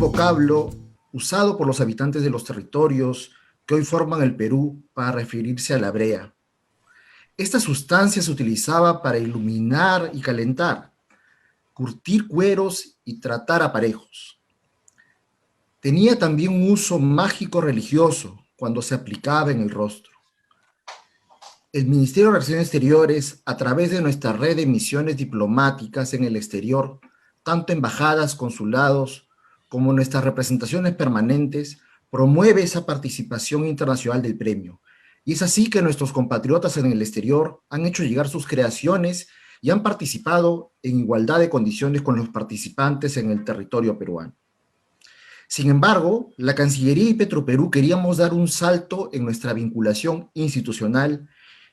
vocablo usado por los habitantes de los territorios que hoy forman el Perú para referirse a la brea. Esta sustancia se utilizaba para iluminar y calentar, curtir cueros y tratar aparejos. Tenía también un uso mágico religioso cuando se aplicaba en el rostro. El Ministerio de Relaciones Exteriores, a través de nuestra red de misiones diplomáticas en el exterior, tanto embajadas, consulados, como nuestras representaciones permanentes, promueve esa participación internacional del premio. Y es así que nuestros compatriotas en el exterior han hecho llegar sus creaciones y han participado en igualdad de condiciones con los participantes en el territorio peruano. Sin embargo, la Cancillería y Petroperú queríamos dar un salto en nuestra vinculación institucional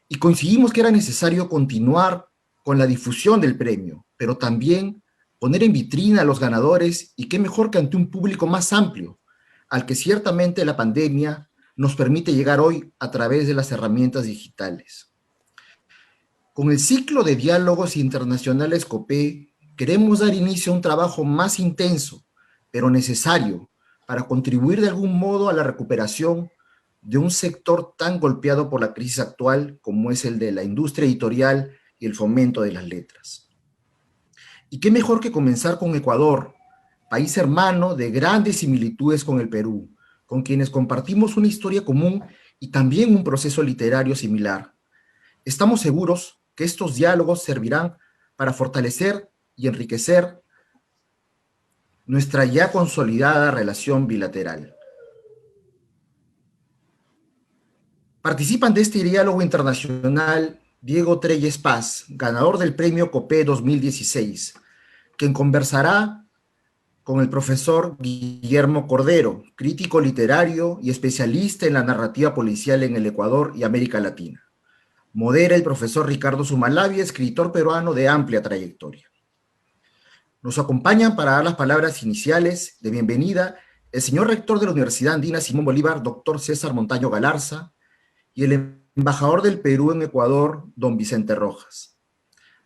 y coincidimos que era necesario continuar con la difusión del premio, pero también poner en vitrina a los ganadores, y qué mejor que ante un público más amplio, al que ciertamente la pandemia nos permite llegar hoy a través de las herramientas digitales. Con el ciclo de diálogos internacionales COPE, queremos dar inicio a un trabajo más intenso, pero necesario, para contribuir de algún modo a la recuperación de un sector tan golpeado por la crisis actual como es el de la industria editorial y el fomento de las letras. Y qué mejor que comenzar con Ecuador, país hermano de grandes similitudes con el Perú, con quienes compartimos una historia común y también un proceso literario similar. Estamos seguros que estos diálogos servirán para fortalecer y enriquecer nuestra ya consolidada relación bilateral. Participan de este diálogo internacional Diego Treyes Paz, ganador del premio COPE 2016, quien conversará con el profesor Guillermo Cordero, crítico literario y especialista en la narrativa policial en el Ecuador y América Latina. Modera el profesor Ricardo Sumalabia, escritor peruano de amplia trayectoria. Nos acompañan para dar las palabras iniciales de bienvenida el señor rector de la Universidad Andina Simón Bolívar, doctor César Montaño Galarza, y el embajador del Perú en Ecuador, don Vicente Rojas.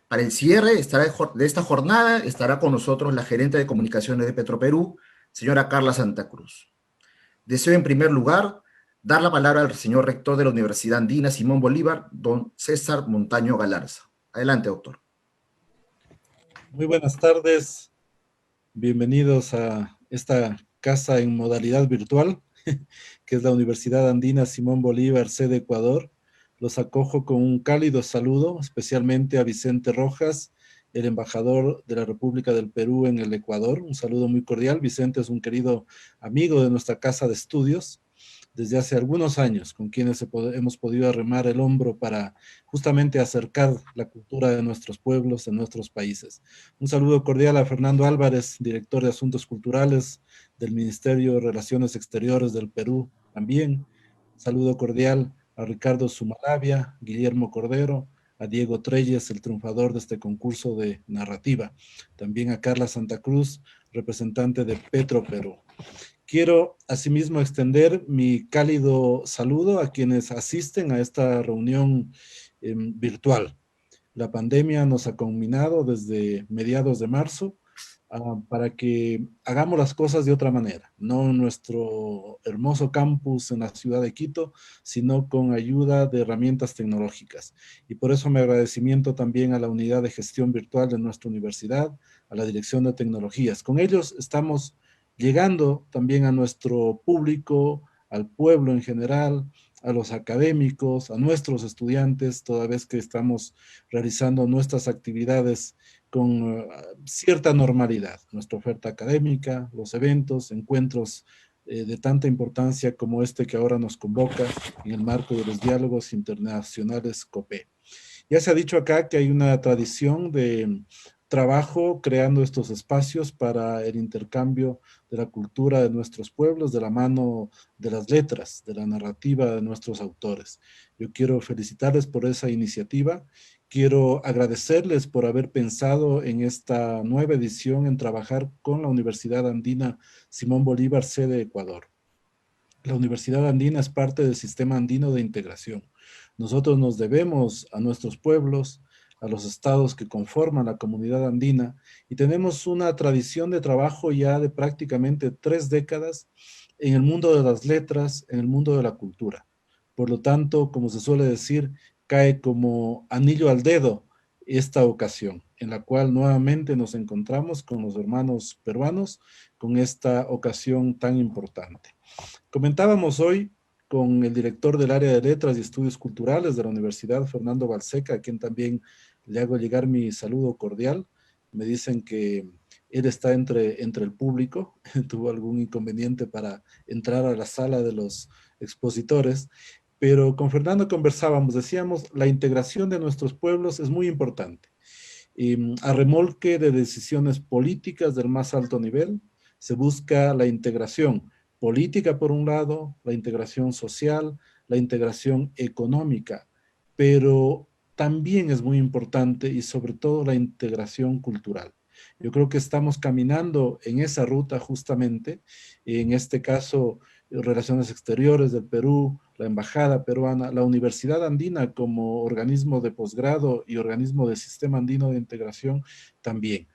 Para el cierre de esta jornada estará con nosotros la gerente de comunicaciones de Petroperú, señora Carla Santa Cruz. Deseo en primer lugar dar la palabra al señor rector de la Universidad Andina Simón Bolívar, don César Montaño Galarza. Adelante, doctor. Muy buenas tardes, bienvenidos a esta casa en modalidad virtual, que es la Universidad Andina Simón Bolívar, sede Ecuador. Los acojo con un cálido saludo, especialmente a Vicente Rojas, el embajador de la República del Perú en el Ecuador. Un saludo muy cordial. Vicente es un querido amigo de nuestra casa de estudios desde hace algunos años, con quienes hemos podido arrimar el hombro para justamente acercar la cultura de nuestros pueblos, de nuestros países. Un saludo cordial a Fernando Álvarez, director de Asuntos Culturales del Ministerio de Relaciones Exteriores del Perú, también. Un saludo cordial a Ricardo Sumalabia, Guillermo Cordero, a Diego Treyes, el triunfador de este concurso de narrativa. También a Carla Santa Cruz, representante de Petro Perú. Quiero asimismo extender mi cálido saludo a quienes asisten a esta reunión virtual. La pandemia nos ha combinado desde mediados de marzo para que hagamos las cosas de otra manera, no en nuestro hermoso campus en la ciudad de Quito, sino con ayuda de herramientas tecnológicas. Y por eso mi agradecimiento también a la unidad de gestión virtual de nuestra universidad, a la Dirección de Tecnologías. Con ellos estamos llegando también a nuestro público, al pueblo en general, a los académicos, a nuestros estudiantes, toda vez que estamos realizando nuestras actividades con cierta normalidad, nuestra oferta académica, los eventos, encuentros de tanta importancia como este que ahora nos convoca en el marco de los diálogos internacionales COPE. Ya se ha dicho acá que hay una tradición de trabajo creando estos espacios para el intercambio de la cultura de nuestros pueblos, de la mano de las letras, de la narrativa de nuestros autores. Yo quiero felicitarles por esa iniciativa. Quiero agradecerles por haber pensado en esta nueva edición, en trabajar con la Universidad Andina Simón Bolívar, sede Ecuador. La Universidad Andina es parte del Sistema Andino de Integración. Nosotros nos debemos a nuestros pueblos, a los estados que conforman la comunidad andina y tenemos una tradición de trabajo ya de prácticamente 3 décadas en el mundo de las letras, en el mundo de la cultura. Por lo tanto, como se suele decir, cae como anillo al dedo esta ocasión, en la cual nuevamente nos encontramos con los hermanos peruanos con esta ocasión tan importante. Comentábamos hoy con el director del área de letras y estudios culturales de la Universidad, Fernando Balseca, a quien también le hago llegar mi saludo cordial. Me dicen que él está entre el público, tuvo algún inconveniente para entrar a la sala de los expositores, pero con Fernando conversábamos, decíamos, la integración de nuestros pueblos es muy importante. A remolque de decisiones políticas del más alto nivel, se busca la integración política por un lado, la integración social, la integración económica, pero también es muy importante y sobre todo la integración cultural. Yo creo que estamos caminando en esa ruta justamente, en este caso, Relaciones Exteriores del Perú, la Embajada Peruana, la Universidad Andina como organismo de posgrado y organismo del Sistema Andino de Integración también.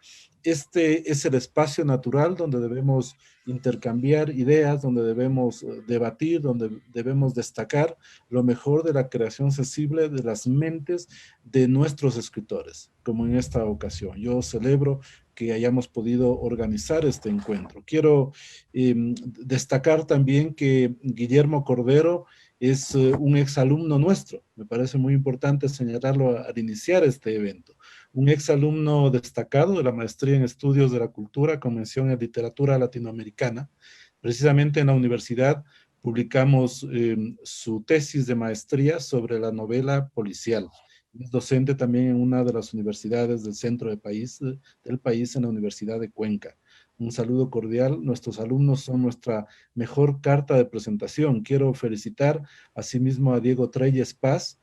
Este es el espacio natural donde debemos intercambiar ideas, donde debemos debatir, donde debemos destacar lo mejor de la creación sensible de las mentes de nuestros escritores, como en esta ocasión. Yo celebro que hayamos podido organizar este encuentro. Quiero destacar también que Guillermo Cordero es un exalumno nuestro. Me parece muy importante señalarlo al iniciar este evento. Un exalumno destacado de la maestría en estudios de la cultura con mención en literatura latinoamericana. Precisamente en la universidad publicamos su tesis de maestría sobre la novela policial. Es docente también en una de las universidades del centro del país, en la Universidad de Cuenca. Un saludo cordial. Nuestros alumnos son nuestra mejor carta de presentación. Quiero felicitar asimismo a Diego Treyes Paz,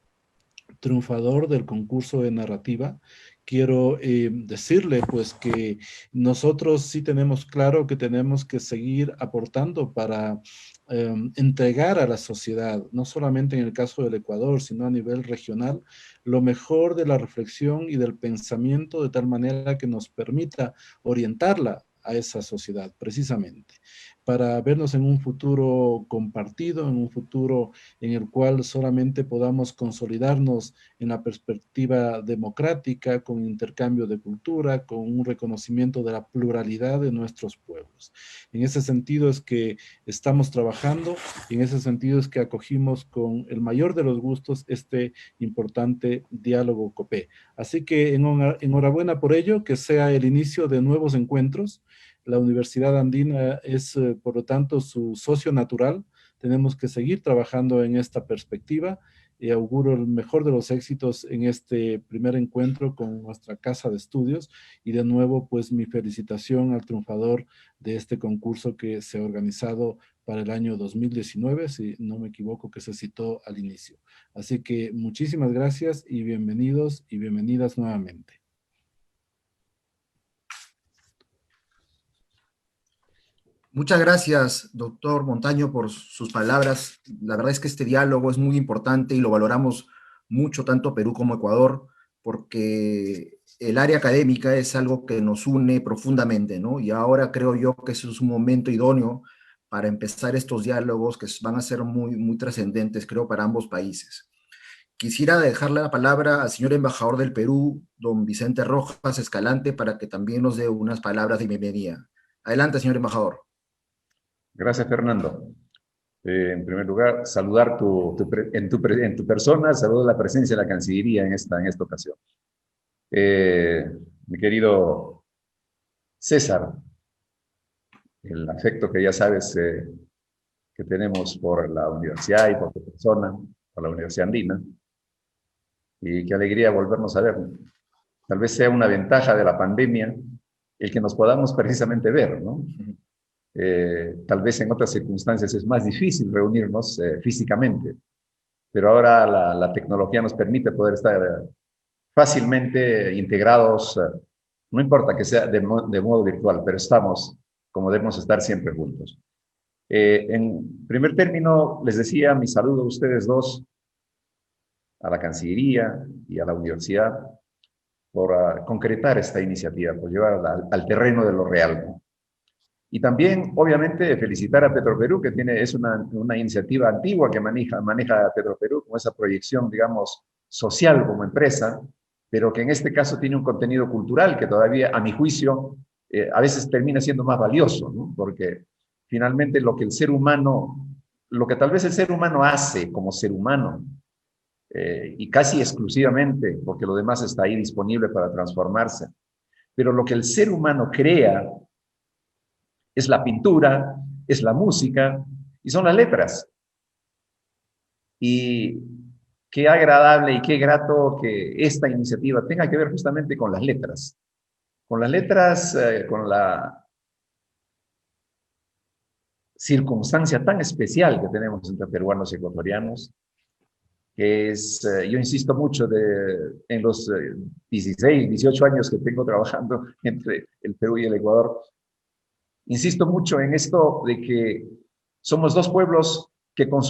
triunfador del concurso de narrativa. Quiero decirle pues que nosotros sí tenemos claro que tenemos que seguir aportando para entregar a la sociedad, no solamente en el caso del Ecuador, sino a nivel regional, lo mejor de la reflexión y del pensamiento de tal manera que nos permita orientarla a esa sociedad, precisamente, para vernos en un futuro compartido, en un futuro en el cual solamente podamos consolidarnos en la perspectiva democrática, con intercambio de cultura, con un reconocimiento de la pluralidad de nuestros pueblos. En ese sentido es que estamos trabajando y en ese sentido es que acogimos con el mayor de los gustos este importante diálogo COPE. Así que enhorabuena por ello, que sea el inicio de nuevos encuentros. La Universidad Andina es, por lo tanto, su socio natural. Tenemos que seguir trabajando en esta perspectiva y auguro el mejor de los éxitos en este primer encuentro con nuestra casa de estudios y de nuevo pues mi felicitación al triunfador de este concurso que se ha organizado para el año 2019, si no me equivoco, que se citó al inicio. Así que muchísimas gracias y bienvenidos y bienvenidas nuevamente. Muchas gracias, doctor Montaño, por sus palabras. La verdad es que este diálogo es muy importante y lo valoramos mucho, tanto Perú como Ecuador, porque el área académica es algo que nos une profundamente, ¿no? Y ahora creo yo que ese es un momento idóneo para empezar estos diálogos que van a ser muy, muy trascendentes, creo, para ambos países. Quisiera dejarle la palabra al señor embajador del Perú, don Vicente Rojas Escalante, para que también nos dé unas palabras de bienvenida. Adelante, señor embajador. Gracias, Fernando. En primer lugar, saludar en tu persona, saludo la presencia de la Cancillería en esta ocasión. Mi querido César, el afecto que ya sabes que tenemos por la universidad y por tu persona, por la Universidad Andina, y qué alegría volvernos a ver. Tal vez sea una ventaja de la pandemia el que nos podamos precisamente ver, ¿no? Tal vez en otras circunstancias es más difícil reunirnos físicamente, pero ahora la tecnología nos permite poder estar fácilmente integrados, no importa que sea de modo virtual, pero estamos como debemos estar siempre juntos. En primer término, les decía mi saludo a ustedes dos, a la Cancillería y a la universidad, concretar esta iniciativa, por llevarla al terreno de lo real, ¿no? Y también, obviamente, felicitar a Petroperú, que es una iniciativa antigua que maneja Petroperú con esa proyección, digamos, social como empresa, pero que en este caso tiene un contenido cultural que todavía, a mi juicio, a veces termina siendo más valioso, ¿no? Porque finalmente lo que tal vez el ser humano hace como ser humano, y casi exclusivamente, porque lo demás está ahí disponible para transformarse, pero lo que el ser humano crea es la pintura, es la música y son las letras. Y qué agradable y qué grato que esta iniciativa tenga que ver justamente con las letras. Con las letras, con la circunstancia tan especial que tenemos entre peruanos y ecuatorianos, que es, yo insisto mucho en los 16, 18 años que tengo trabajando entre el Perú y el Ecuador, insisto mucho en esto de que somos dos pueblos que con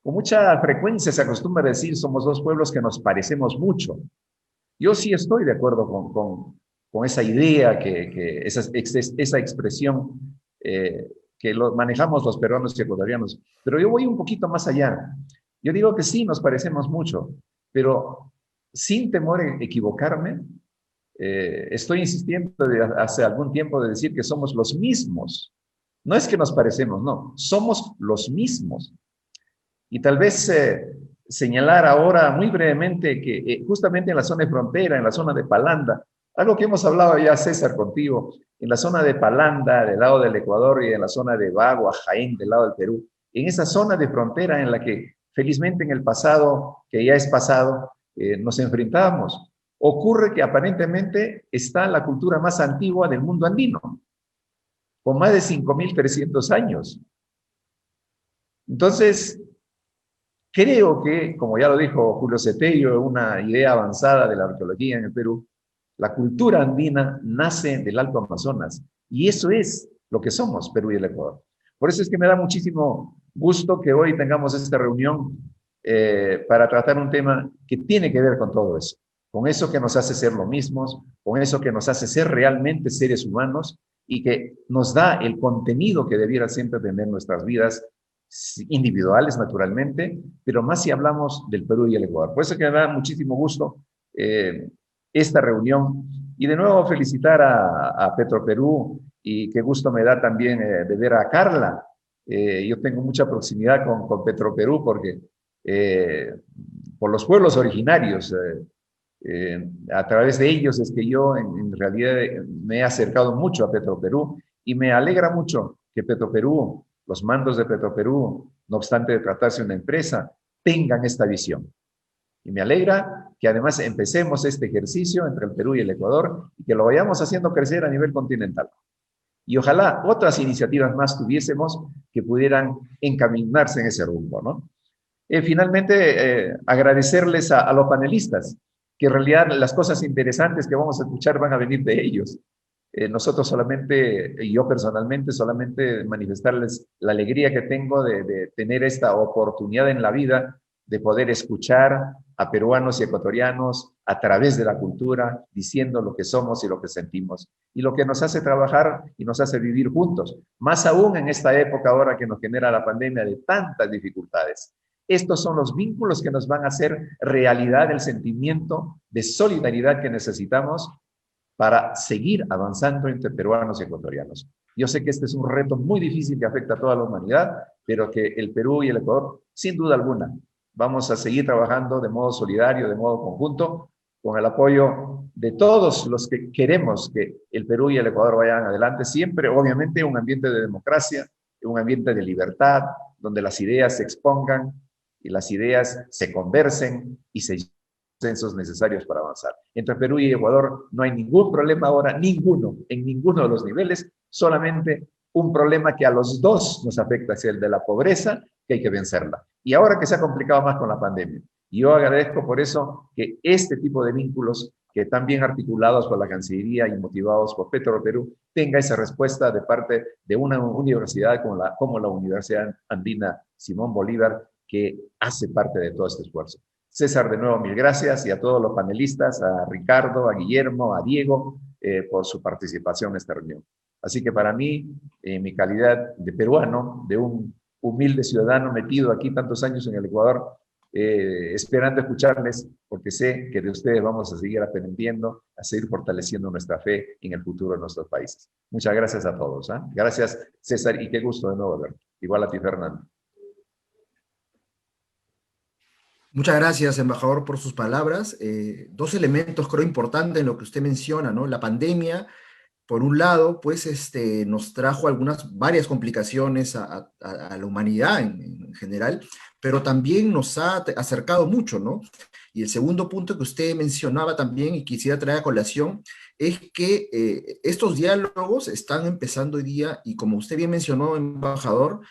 mucha frecuencia se acostumbra a decir somos dos pueblos que nos parecemos mucho. Yo sí estoy de acuerdo con esa idea, esa expresión que lo manejamos los peruanos y ecuatorianos. Pero yo voy un poquito más allá. Yo digo que sí nos parecemos mucho, pero sin temor a equivocarme, estoy insistiendo hace algún tiempo de decir que somos los mismos. No es que nos parecemos, no, somos los mismos. Y tal vez señalar ahora muy brevemente que justamente en la zona de frontera, en la zona de Palanda, algo que hemos hablado ya, César, contigo, en la zona de Palanda, del lado del Ecuador, y en la zona de Bagua, Jaén, del lado del Perú, en esa zona de frontera en la que felizmente en el pasado, que ya es pasado, nos enfrentábamos. Ocurre que aparentemente está la cultura más antigua del mundo andino, con más de 5.300 años. Entonces, creo que, como ya lo dijo Julio Cetello, una idea avanzada de la arqueología en el Perú, la cultura andina nace del Alto Amazonas, y eso es lo que somos, Perú y el Ecuador. Por eso es que me da muchísimo gusto que hoy tengamos esta reunión para tratar un tema que tiene que ver con eso que nos hace ser lo mismos, con eso que nos hace ser realmente seres humanos y que nos da el contenido que debiera siempre tener nuestras vidas individuales, naturalmente, pero más si hablamos del Perú y el Ecuador. Por eso que me da muchísimo gusto esta reunión. Y de nuevo felicitar a Petroperú, y qué gusto me da también de ver a Carla. Yo tengo mucha proximidad con Petroperú porque por los pueblos originarios, a través de ellos es que yo en realidad me he acercado mucho a Petroperú, y me alegra mucho que Petroperú, los mandos de Petroperú, no obstante de tratarse de una empresa, tengan esta visión. Y me alegra que además empecemos este ejercicio entre el Perú y el Ecuador y que lo vayamos haciendo crecer a nivel continental. Y ojalá otras iniciativas más tuviésemos que pudieran encaminarse en ese rumbo, ¿no? Finalmente, agradecerles a los panelistas, que en realidad las cosas interesantes que vamos a escuchar van a venir de ellos. Nosotros solamente, y yo personalmente, solamente manifestarles la alegría que tengo de tener esta oportunidad en la vida de poder escuchar a peruanos y ecuatorianos a través de la cultura, diciendo lo que somos y lo que sentimos, y lo que nos hace trabajar y nos hace vivir juntos, más aún en esta época ahora que nos genera la pandemia de tantas dificultades. Estos son los vínculos que nos van a hacer realidad el sentimiento de solidaridad que necesitamos para seguir avanzando entre peruanos y ecuatorianos. Yo sé que este es un reto muy difícil que afecta a toda la humanidad, pero que el Perú y el Ecuador, sin duda alguna, vamos a seguir trabajando de modo solidario, de modo conjunto, con el apoyo de todos los que queremos que el Perú y el Ecuador vayan adelante, siempre, obviamente, un ambiente de democracia, un ambiente de libertad, donde las ideas se expongan y las ideas se conversen y se consensos necesarios para avanzar. Entre Perú y Ecuador no hay ningún problema ahora, ninguno, en ninguno de los niveles, solamente un problema que a los dos nos afecta, es el de la pobreza, que hay que vencerla. Y ahora que se ha complicado más con la pandemia. Y yo agradezco por eso que este tipo de vínculos, que están bien articulados por la Cancillería y motivados por Petroperú, tenga esa respuesta de parte de una universidad como la Universidad Andina Simón Bolívar, que hace parte de todo este esfuerzo. César, de nuevo, mil gracias, y a todos los panelistas, a Ricardo, a Guillermo, a Diego, por su participación en esta reunión. Así que para mí, en mi calidad de peruano, de un humilde ciudadano metido aquí tantos años en el Ecuador, esperando escucharles, porque sé que de ustedes vamos a seguir aprendiendo, a seguir fortaleciendo nuestra fe en el futuro de nuestros países. Muchas gracias a todos. Gracias, César, y qué gusto de nuevo verte. Igual a ti, Fernando. Muchas gracias, embajador, por sus palabras. Dos elementos creo importantes en lo que usted menciona, ¿no? La pandemia, por un lado, pues nos trajo varias complicaciones a la humanidad en general, pero también nos ha acercado mucho, ¿no? Y el segundo punto que usted mencionaba también y quisiera traer a colación es que estos diálogos están empezando hoy día y como usted bien mencionó, embajador,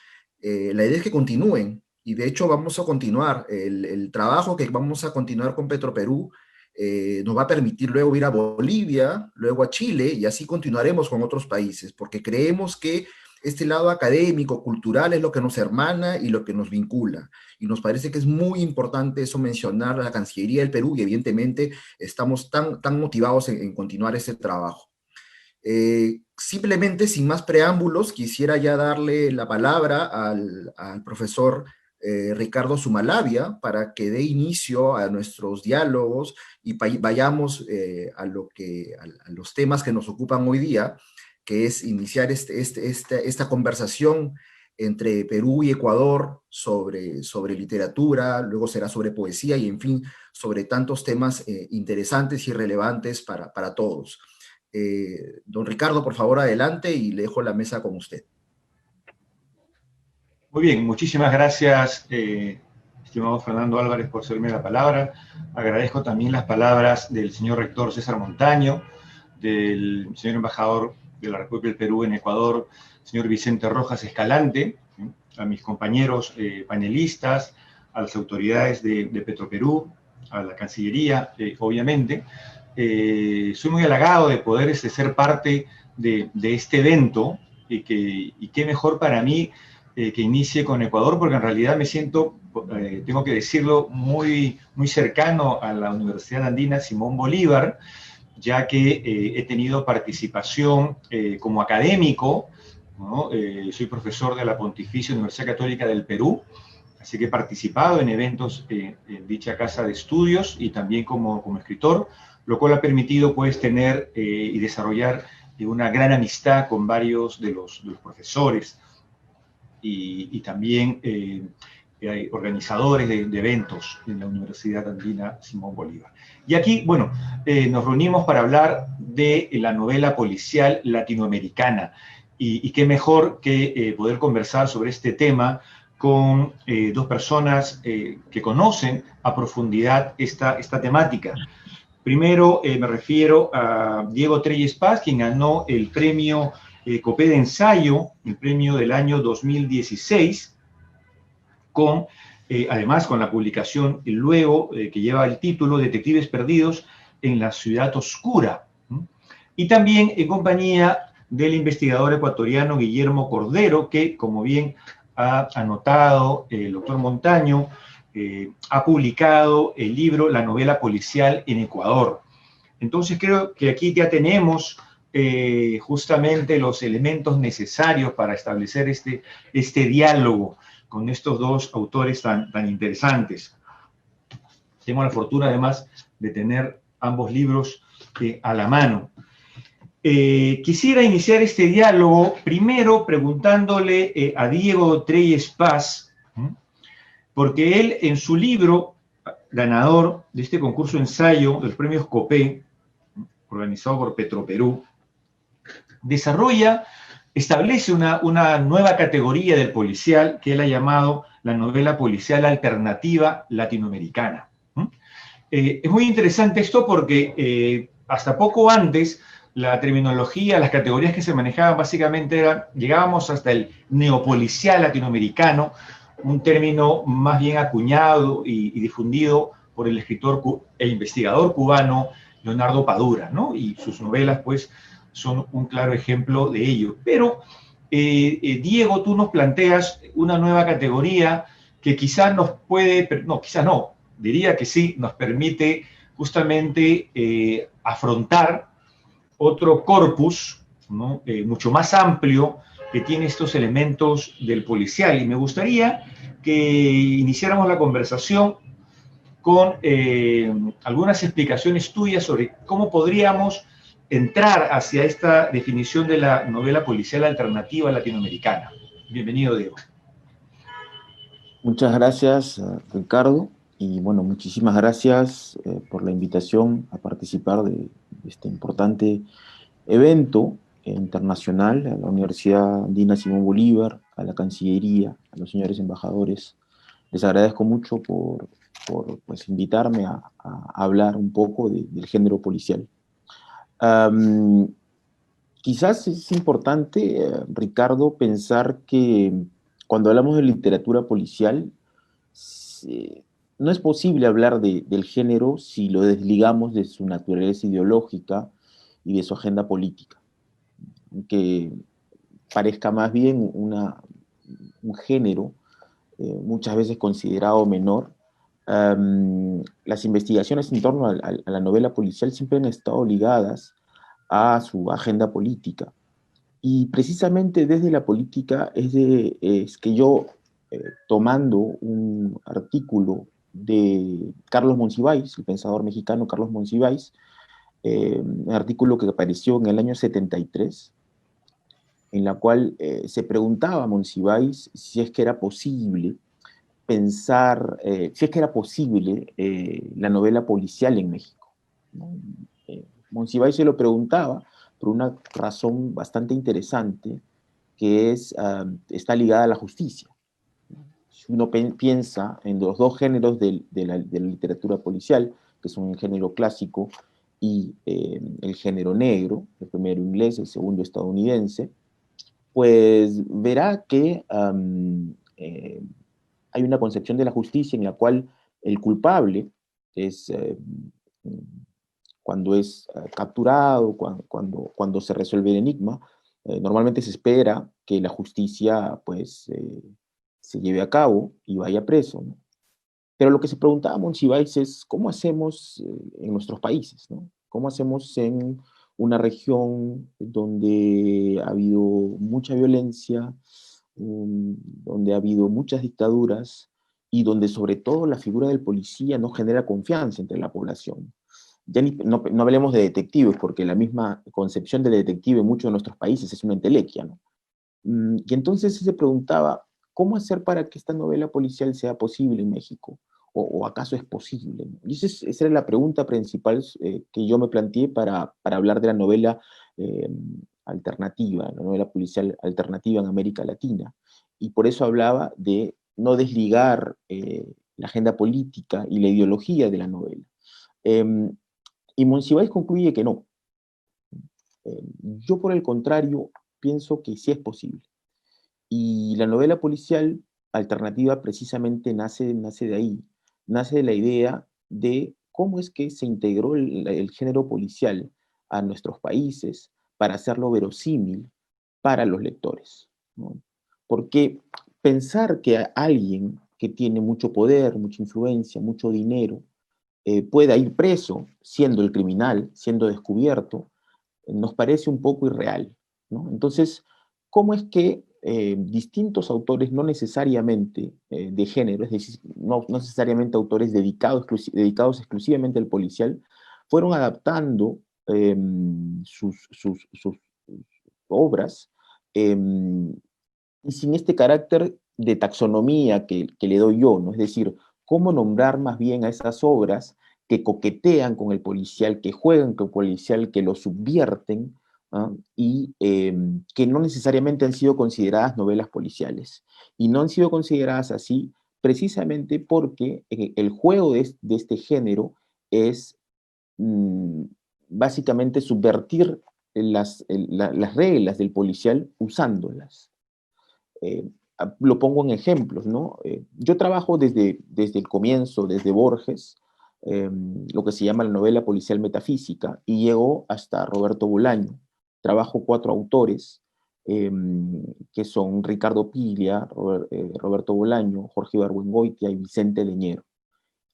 la idea es que continúen y de hecho vamos a continuar. El trabajo que vamos a continuar con Petroperú nos va a permitir luego ir a Bolivia, luego a Chile, y así continuaremos con otros países, porque creemos que este lado académico, cultural, es lo que nos hermana y lo que nos vincula. Y nos parece que es muy importante eso mencionar a la Cancillería del Perú, y evidentemente estamos tan motivados en continuar este trabajo. Simplemente, sin más preámbulos, quisiera ya darle la palabra al profesor Ricardo Sumalabia para que dé inicio a nuestros diálogos y vayamos a los temas que nos ocupan hoy día, que es iniciar esta conversación entre Perú y Ecuador sobre literatura, luego será sobre poesía y, en fin, sobre tantos temas interesantes y relevantes para todos. Don Ricardo, por favor, adelante y le dejo la mesa con usted. Muy bien, muchísimas gracias, estimado Fernando Álvarez, por cederme la palabra. Agradezco también las palabras del señor rector César Montaño, del señor embajador de la República del Perú en Ecuador, señor Vicente Rojas Escalante, a mis compañeros panelistas, a las autoridades de Petroperú, a la Cancillería, obviamente. Soy muy halagado de poder ser parte de este evento y qué mejor para mí que inicie con Ecuador, porque en realidad me siento, tengo que decirlo, muy cercano a la Universidad Andina Simón Bolívar, ya que he tenido participación como académico, ¿no? Soy profesor de la Pontificia Universidad Católica del Perú, así que he participado en eventos en dicha casa de estudios y también como escritor, lo cual ha permitido pues tener y desarrollar una gran amistad con varios de los profesores y también organizadores de eventos en la Universidad Andina Simón Bolívar. Y aquí, bueno, nos reunimos para hablar de la novela policial latinoamericana y qué mejor que poder conversar sobre este tema con dos personas que conocen a profundidad esta temática. Primero me refiero a Diego Treyes Paz, quien ganó el premio Copé de Ensayo, el premio del año 2016, además con la publicación luego que lleva el título Detectives Perdidos en la Ciudad Oscura. Y también en compañía del investigador ecuatoriano Guillermo Cordero, que, como bien ha anotado el doctor Montaño, ha publicado el libro La novela policial en Ecuador. Entonces creo que aquí ya tenemos justamente los elementos necesarios para establecer este diálogo con estos dos autores tan interesantes. Tengo la fortuna además de tener ambos libros a la mano. Quisiera iniciar este diálogo primero preguntándole a Diego Treyes Paz, porque él en su libro, ganador de este concurso de ensayo de los premios Copé, organizado por Petroperú, establece una nueva categoría del policial que él ha llamado la novela policial alternativa latinoamericana. Es muy interesante esto porque hasta poco antes la terminología, las categorías que se manejaban básicamente llegábamos hasta el neopolicial latinoamericano, un término más bien acuñado y difundido por el escritor e investigador cubano Leonardo Padura, ¿no? Y sus novelas, pues, son un claro ejemplo de ello. Pero, Diego, tú nos planteas una nueva categoría que quizás nos puede, no, quizás no, diría que sí, nos permite justamente afrontar otro corpus, ¿no? Mucho más amplio, que tiene estos elementos del policial. Y me gustaría que iniciáramos la conversación con algunas explicaciones tuyas sobre cómo podríamos entrar hacia esta definición de la novela policial alternativa latinoamericana. Bienvenido, Diego. Muchas gracias, Ricardo, y bueno, muchísimas gracias por la invitación a participar de este importante evento internacional, a la Universidad Andina Simón Bolívar, a la Cancillería, a los señores embajadores. Les agradezco mucho por pues, invitarme a hablar un poco del género policial. Quizás es importante, Ricardo, pensar que cuando hablamos de literatura policial, no es posible hablar del género si lo desligamos de su naturaleza ideológica y de su agenda política, que parezca más bien un género muchas veces considerado menor. Las investigaciones en torno a la novela policial siempre han estado ligadas a su agenda política. Y precisamente desde la política es que yo, tomando un artículo de Carlos Monsiváis, el pensador mexicano Carlos Monsiváis, un artículo que apareció en el año 73, en la cual se preguntaba a Monsiváis si es que era posible pensar, si es que era posible la novela policial en México, ¿no? Monsiváis se lo preguntaba por una razón bastante interesante, que está ligada a la justicia. Si uno piensa en los dos géneros de la literatura policial, que son el género clásico y el género negro, el primero inglés, el segundo estadounidense, pues verá que hay una concepción de la justicia en la cual el culpable es, cuando es capturado, cuando se resuelve el enigma, normalmente se espera que la justicia pues, se lleve a cabo y vaya preso, ¿no? Pero lo que se preguntaba Monsiváis es cómo hacemos en nuestros países, ¿no? ¿Cómo hacemos en una región donde ha habido mucha violencia, donde ha habido muchas dictaduras y donde sobre todo la figura del policía no genera confianza entre la población? Ya no hablemos de detectives, porque la misma concepción de detective en muchos de nuestros países es una entelequia, ¿no? Y entonces se preguntaba, ¿cómo hacer para que esta novela policial sea posible en México? ¿O acaso es posible? Y esa era la pregunta principal que yo me planteé para hablar de la novela alternativa, la novela policial alternativa en América Latina. Y por eso hablaba de no desligar la agenda política y la ideología de la novela. Y Monsiváis concluye que no. Yo, por el contrario, pienso que sí es posible. Y la novela policial alternativa precisamente nace de ahí, nace de la idea de cómo es que se integró el género policial a nuestros países para hacerlo verosímil para los lectores, ¿no? Porque pensar que alguien que tiene mucho poder, mucha influencia, mucho dinero, pueda ir preso siendo el criminal, siendo descubierto, nos parece un poco irreal, ¿no? Entonces, ¿cómo es que distintos autores, no necesariamente de género, es decir, no necesariamente autores dedicados exclusivamente al policial, fueron adaptando sus obras y sin este carácter de taxonomía que le doy yo, ¿no? Es decir, cómo nombrar más bien a esas obras que coquetean con el policial, que juegan con el policial, que lo subvierten, ¿ah? Y que no necesariamente han sido consideradas novelas policiales. Y no han sido consideradas así precisamente porque el juego de este género es básicamente subvertir las reglas del policial usándolas. Lo pongo en ejemplos, ¿no? Yo trabajo desde el comienzo, desde Borges, lo que se llama la novela policial metafísica, y llego hasta Roberto Bolaño. Trabajo 4 autores, que son Ricardo Piglia, Roberto Bolaño, Jorge Ibargüengoitia y Vicente Leñero.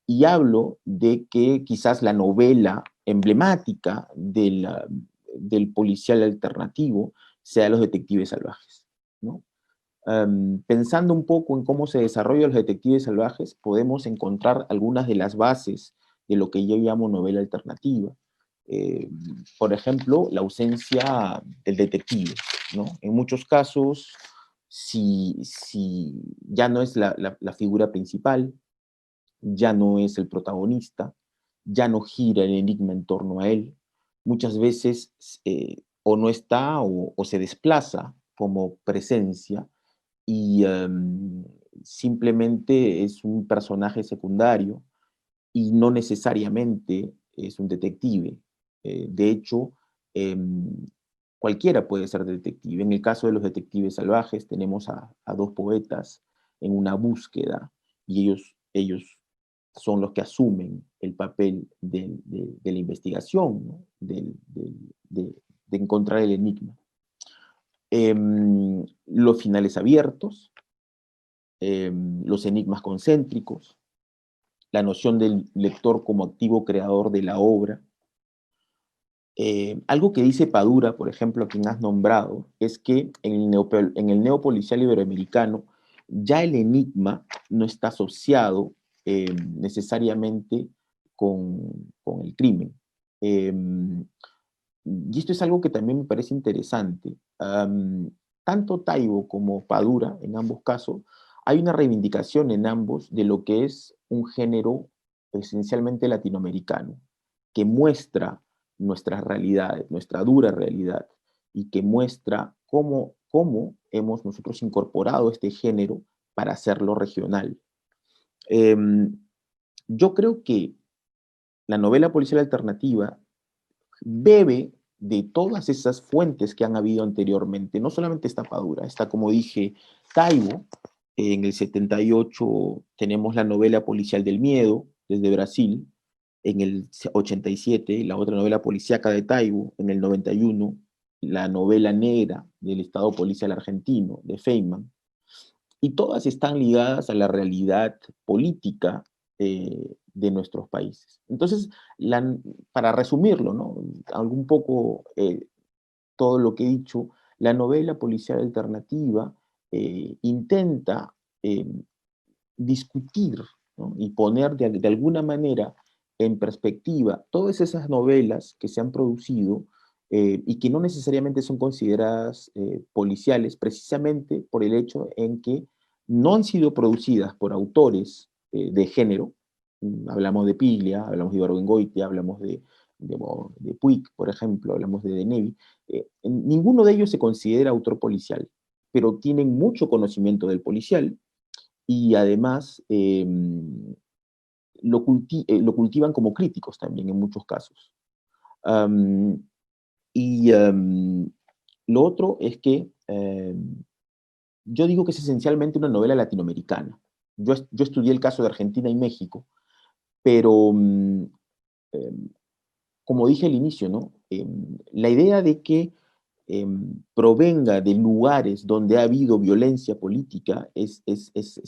y hablo de que quizás la novela emblemática del policial alternativo sea Los Detectives Salvajes, ¿no? Pensando un poco en cómo se desarrollan los detectives salvajes, podemos encontrar algunas de las bases de lo que yo llamo novela alternativa. Eh, por ejemplo, la ausencia del detective, ¿no? En muchos casos, si ya no es la figura principal, ya no es el protagonista, ya no gira el enigma en torno a él, muchas veces o no está o se desplaza como presencia y simplemente es un personaje secundario y no necesariamente es un detective. De hecho, em, cualquiera puede ser detective. En el caso de los detectives salvajes tenemos a dos poetas en una búsqueda y ellos son los que asumen el papel de la investigación, ¿no? De encontrar el enigma. Los finales abiertos, los enigmas concéntricos, la noción del lector como activo creador de la obra. Algo que dice Padura, por ejemplo, a quien has nombrado, es que en el neopolicial iberoamericano ya el enigma no está asociado necesariamente con el crimen. Y esto es algo que también me parece interesante. Tanto Taibo como Padura, en ambos casos, hay una reivindicación en ambos de lo que es un género esencialmente latinoamericano, que muestra nuestras realidades, nuestra dura realidad, y que muestra cómo hemos nosotros incorporado este género para hacerlo regional. Yo creo que la novela policial alternativa bebe de todas esas fuentes que han habido anteriormente. No solamente está Padura, está, como dije, Taibo. En el 78 tenemos la novela policial del miedo, desde Brasil. En el 87, la otra novela policíaca de Taibo. En el 91, la novela negra del Estado policial argentino, de Feynman. Y todas están ligadas a la realidad política de nuestros países. Entonces, para resumirlo, ¿no? Algún poco todo lo que he dicho, la novela policial alternativa intenta discutir, ¿no? Y poner de alguna manera en perspectiva todas esas novelas que se han producido y que no necesariamente son consideradas policiales, precisamente por el hecho en que no han sido producidas por autores de género. Hablamos de Piglia, hablamos de Ibargüengoitia, hablamos de Puig, por ejemplo, hablamos de Denevi. Ninguno de ellos se considera autor policial, pero tienen mucho conocimiento del policial y además lo cultivan como críticos también en muchos casos. Um, lo otro es que yo digo que es esencialmente una novela latinoamericana. Yo estudié el caso de Argentina y México, pero como dije al inicio, ¿no? La idea de que provenga de lugares donde ha habido violencia política es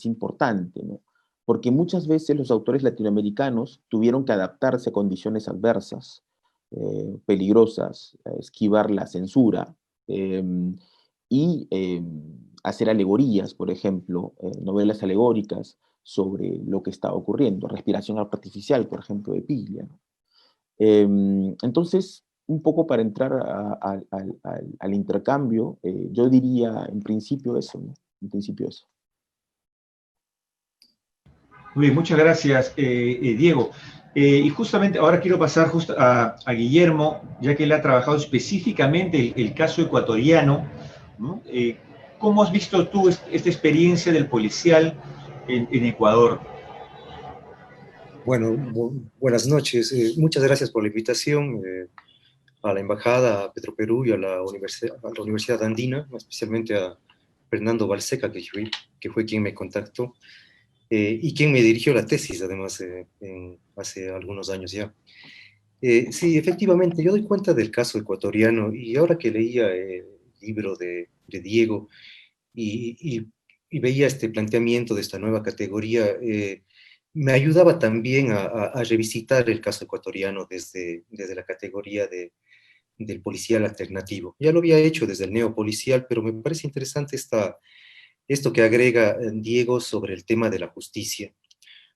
importante, ¿no? Porque muchas veces los autores latinoamericanos tuvieron que adaptarse a condiciones adversas, peligrosas, esquivar la censura y hacer alegorías, por ejemplo, novelas alegóricas sobre lo que estaba ocurriendo, Respiración artificial, por ejemplo, de Piglia, ¿no? Entonces, un poco para entrar al intercambio, yo diría en principio eso, ¿no? En principio eso. Muy bien, muchas gracias, Diego. Y justamente ahora quiero pasar a Guillermo, ya que él ha trabajado específicamente el caso ecuatoriano, ¿no? ¿Cómo has visto tú esta experiencia del policial en Ecuador? Bueno, buenas noches. Muchas gracias por la invitación a la Embajada, a Petroperú y a la Universidad Andina, especialmente a Fernando Balseca, que fue quien me contactó y quien me dirigió la tesis, además, hace algunos años ya. Sí, efectivamente, yo doy cuenta del caso ecuatoriano y ahora que leía el libro de Diego y veía este planteamiento de esta nueva categoría, me ayudaba también a revisitar el caso ecuatoriano desde la categoría del policial alternativo. Ya lo había hecho desde el neopolicial, pero me parece interesante esto que agrega Diego sobre el tema de la justicia,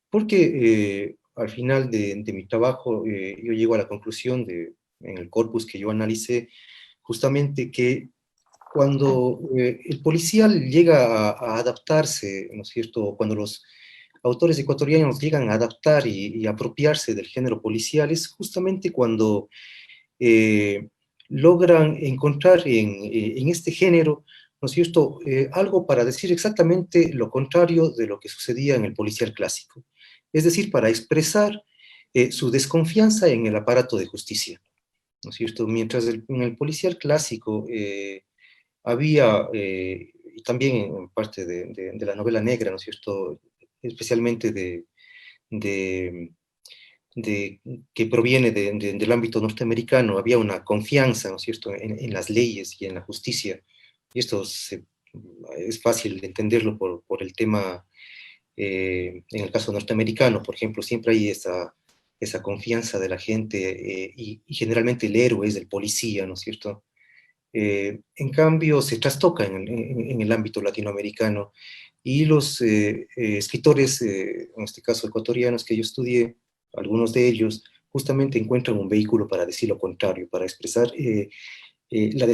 porque al final de mi trabajo yo llego a la conclusión en el corpus que yo analicé, justamente que cuando el policial llega a adaptarse, ¿no es cierto? Cuando los autores ecuatorianos llegan a adaptar y apropiarse del género policial, es justamente cuando eh, logran encontrar en este género, ¿no es cierto?, algo para decir exactamente lo contrario de lo que sucedía en el policial clásico. Es decir, para expresar su desconfianza en el aparato de justicia, ¿no es cierto? Mientras en el policial clásico había, y también en parte de la novela negra, ¿no es cierto?, especialmente de, de, que proviene del ámbito norteamericano, había una confianza, ¿no es cierto?, en las leyes y en la justicia. Y esto es fácil de entenderlo por el tema, en el caso norteamericano, por ejemplo, siempre hay esa confianza de la gente y generalmente el héroe es el policía, ¿no es cierto? En cambio, se trastoca en el ámbito latinoamericano y los escritores, en este caso ecuatorianos que yo estudié, algunos de ellos justamente encuentran un vehículo para decir lo contrario, para expresar la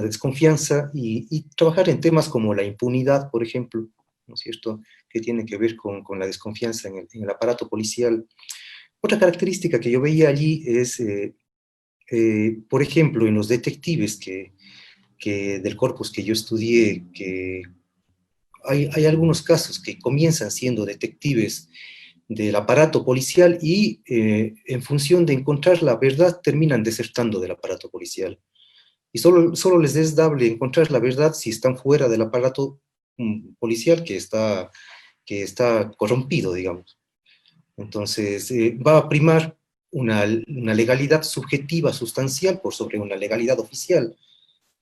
desconfianza y trabajar en temas como la impunidad, por ejemplo, ¿no es cierto?, que tiene que ver con la desconfianza en el aparato policial. Otra característica que yo veía allí es, por ejemplo, en los detectives del corpus que yo estudié, que hay algunos casos que comienzan siendo detectives del aparato policial y en función de encontrar la verdad terminan desertando del aparato policial. Y solo les es dable encontrar la verdad si están fuera del aparato policial que está corrompido, digamos. Entonces, va a primar una legalidad subjetiva sustancial por sobre una legalidad oficial,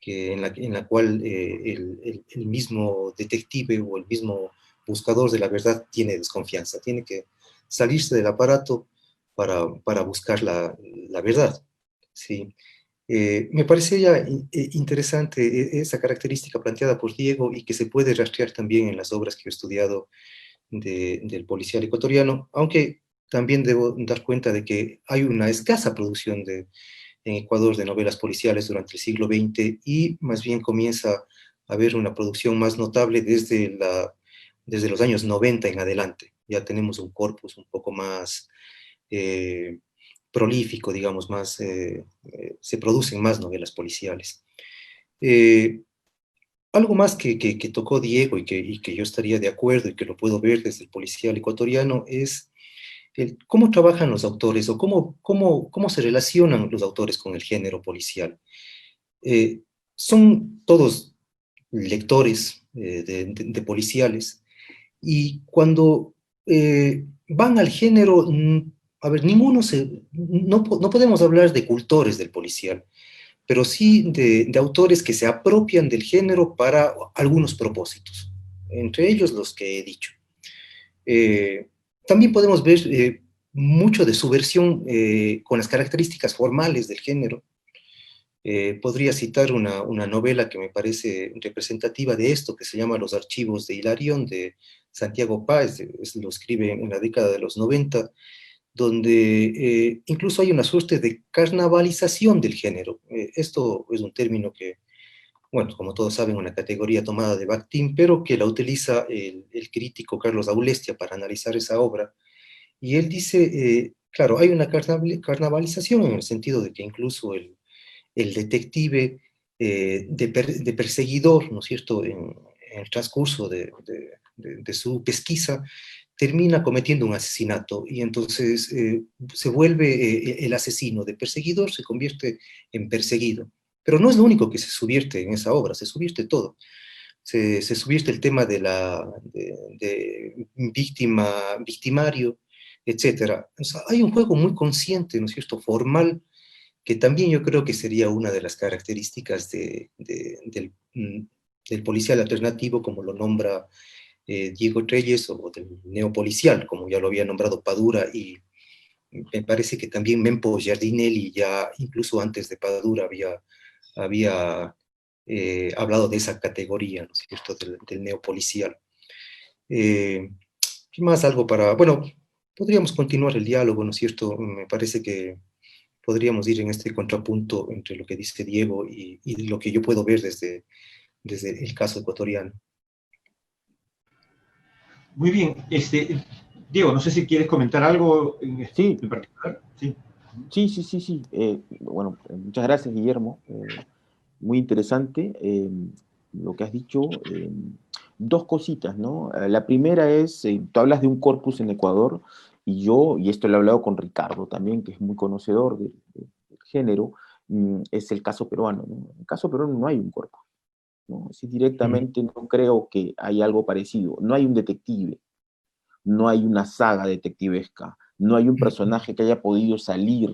en la cual el mismo detective o el mismo buscador de la verdad tiene desconfianza, tiene que salirse del aparato para buscar la verdad, ¿sí? Me parece ya interesante esa característica planteada por Diego y que se puede rastrear también en las obras que he estudiado del policial ecuatoriano, aunque también debo dar cuenta de que hay una escasa producción en Ecuador de novelas policiales durante el siglo XX y más bien comienza a haber una producción más notable desde los años 90 en adelante. Ya tenemos un corpus un poco más prolífico, digamos, se producen más novelas policiales. Eh, Algo más que tocó Diego y que yo estaría de acuerdo y que lo puedo ver desde el policial ecuatoriano es cómo trabajan los autores o cómo se relacionan los autores con el género policial. Eh, Son todos lectores de policiales y cuando van al género, a ver, no podemos hablar de cultores del policial, pero sí de autores que se apropian del género para algunos propósitos, entre ellos los que he dicho. Eh, También podemos ver mucho de subversión con las características formales del género. Podría citar una novela que me parece representativa de esto, que se llama Los archivos de Hilarión, de Santiago Páez, lo escribe en la década de los 90, donde incluso hay una suerte de carnavalización del género. Esto es un término que, bueno, como todos saben, una categoría tomada de Bakhtin, pero que la utiliza el crítico Carlos Aulestia para analizar esa obra. Y él dice, claro, hay una carnavalización en el sentido de que incluso el detective de perseguidor, ¿no es cierto?, en el transcurso de su pesquisa, termina cometiendo un asesinato y entonces se vuelve el asesino de perseguidor, se convierte en perseguido. Pero no es lo único que se subvierte en esa obra, se subvierte todo. Se subvierte el tema de víctima, victimario, etc. O sea, hay un juego muy consciente, ¿no es cierto?, formal, que también yo creo que sería una de las características del policial alternativo, como lo nombra Diego Treyes o del neopolicial, como ya lo había nombrado Padura, y me parece que también Mempo Giardinelli, ya incluso antes de Padura, había hablado de esa categoría, ¿no es cierto?, del neopolicial. ¿Qué más? Algo para, bueno, podríamos continuar el diálogo, ¿no es cierto? Me parece que podríamos ir en este contrapunto entre lo que dice Diego y lo que yo puedo ver desde el caso ecuatoriano. Muy bien, Diego, no sé si quieres comentar algo Sí, en particular. Sí. sí. Bueno, muchas gracias, Guillermo. Muy interesante lo que has dicho. Dos cositas, ¿no? La primera es, tú hablas de un corpus en Ecuador, y esto lo he hablado con Ricardo también, que es muy conocedor del género, es el caso peruano, ¿no? En el caso peruano no hay un corpus, ¿no? Si directamente no creo que hay algo parecido. No hay un detective, no hay una saga detectivesca, no hay un personaje que haya podido salir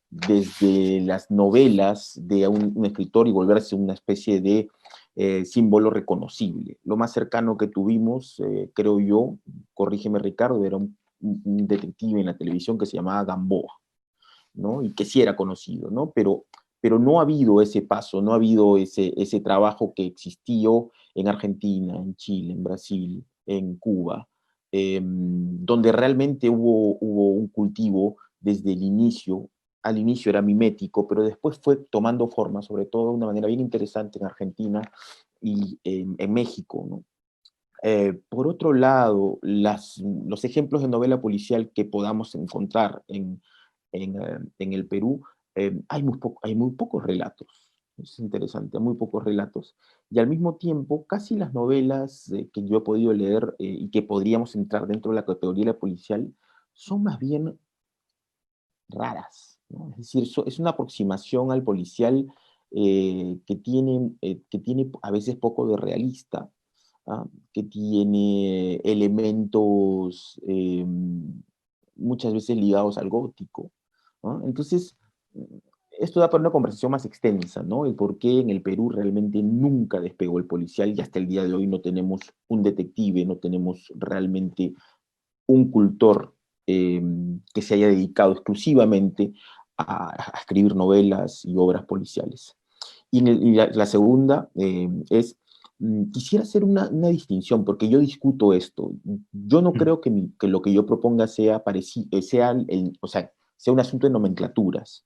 desde las novelas de un escritor y volverse una especie de símbolo reconocible. Lo más cercano que tuvimos, creo yo, corrígeme Ricardo, era un detective en la televisión que se llamaba Gamboa, ¿no? Y que sí era conocido, ¿no? Pero no ha habido ese paso, no ha habido ese trabajo que existió en Argentina, en Chile, en Brasil, en Cuba, donde realmente hubo un cultivo desde el inicio. Al inicio era mimético, pero después fue tomando forma, sobre todo de una manera bien interesante en Argentina y en México, ¿no? Por otro lado, los ejemplos de novela policial que podamos encontrar en el Perú, hay muy pocos relatos. Es interesante, hay muy pocos relatos. Y al mismo tiempo, casi las novelas que yo he podido leer y que podríamos entrar dentro de la categoría de la policial son más bien raras, ¿no? Es decir, es una aproximación al policial que tiene a veces poco de realista, ¿ah? Que tiene elementos muchas veces ligados al gótico, ¿no? Entonces, esto da para una conversación más extensa, ¿no? El por qué en el Perú realmente nunca despegó el policial y hasta el día de hoy no tenemos un detective, no tenemos realmente un cultor que se haya dedicado exclusivamente a escribir novelas y obras policiales. Y la segunda es, quisiera hacer una distinción, porque yo discuto esto. Yo no creo que lo que yo proponga sea, o sea, sea un asunto de nomenclaturas.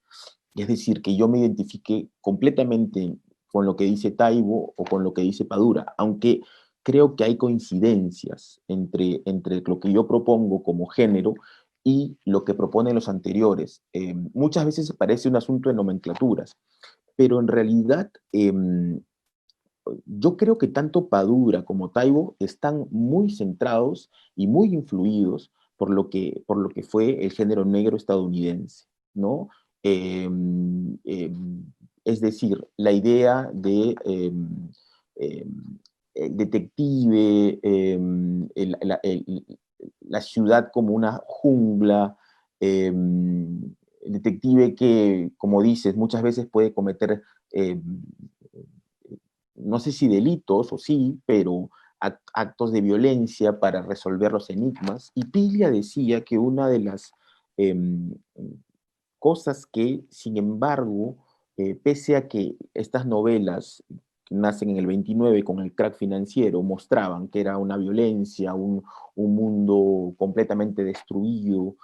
Es decir, que yo me identifique completamente con lo que dice Taibo o con lo que dice Padura, aunque creo que hay coincidencias entre lo que yo propongo como género y lo que proponen los anteriores. Muchas veces parece un asunto de nomenclaturas, pero en realidad yo creo que tanto Padura como Taibo están muy centrados y muy influidos por lo que fue el género negro estadounidense, ¿no? Eh, eh, es decir, la idea de eh, el detective, la ciudad como una jungla, el detective que, como dices, muchas veces puede cometer eh, no sé si delitos o sí, pero actos de violencia para resolver los enigmas. Y Piglia decía que una de las eh, cosas que, sin embargo, pese a que estas novelas que nacen en el 29 con el crack financiero mostraban que era una violencia, un mundo completamente destruido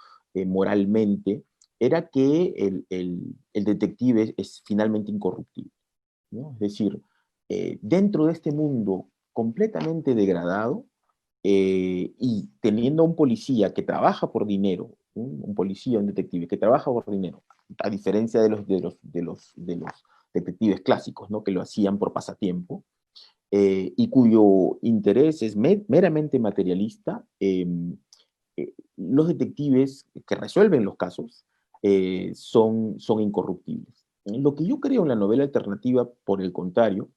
moralmente, era que el detective es finalmente incorruptible, ¿no? Es decir, dentro de este mundo completamente degradado y teniendo un policía que trabaja por dinero, ¿no? Un policía, un detective que trabaja por dinero, a diferencia de los detectives clásicos, ¿no? Que lo hacían por pasatiempo, y cuyo interés es meramente materialista, los detectives que resuelven los casos son incorruptibles. Lo que yo creo en la novela alternativa, por el contrario,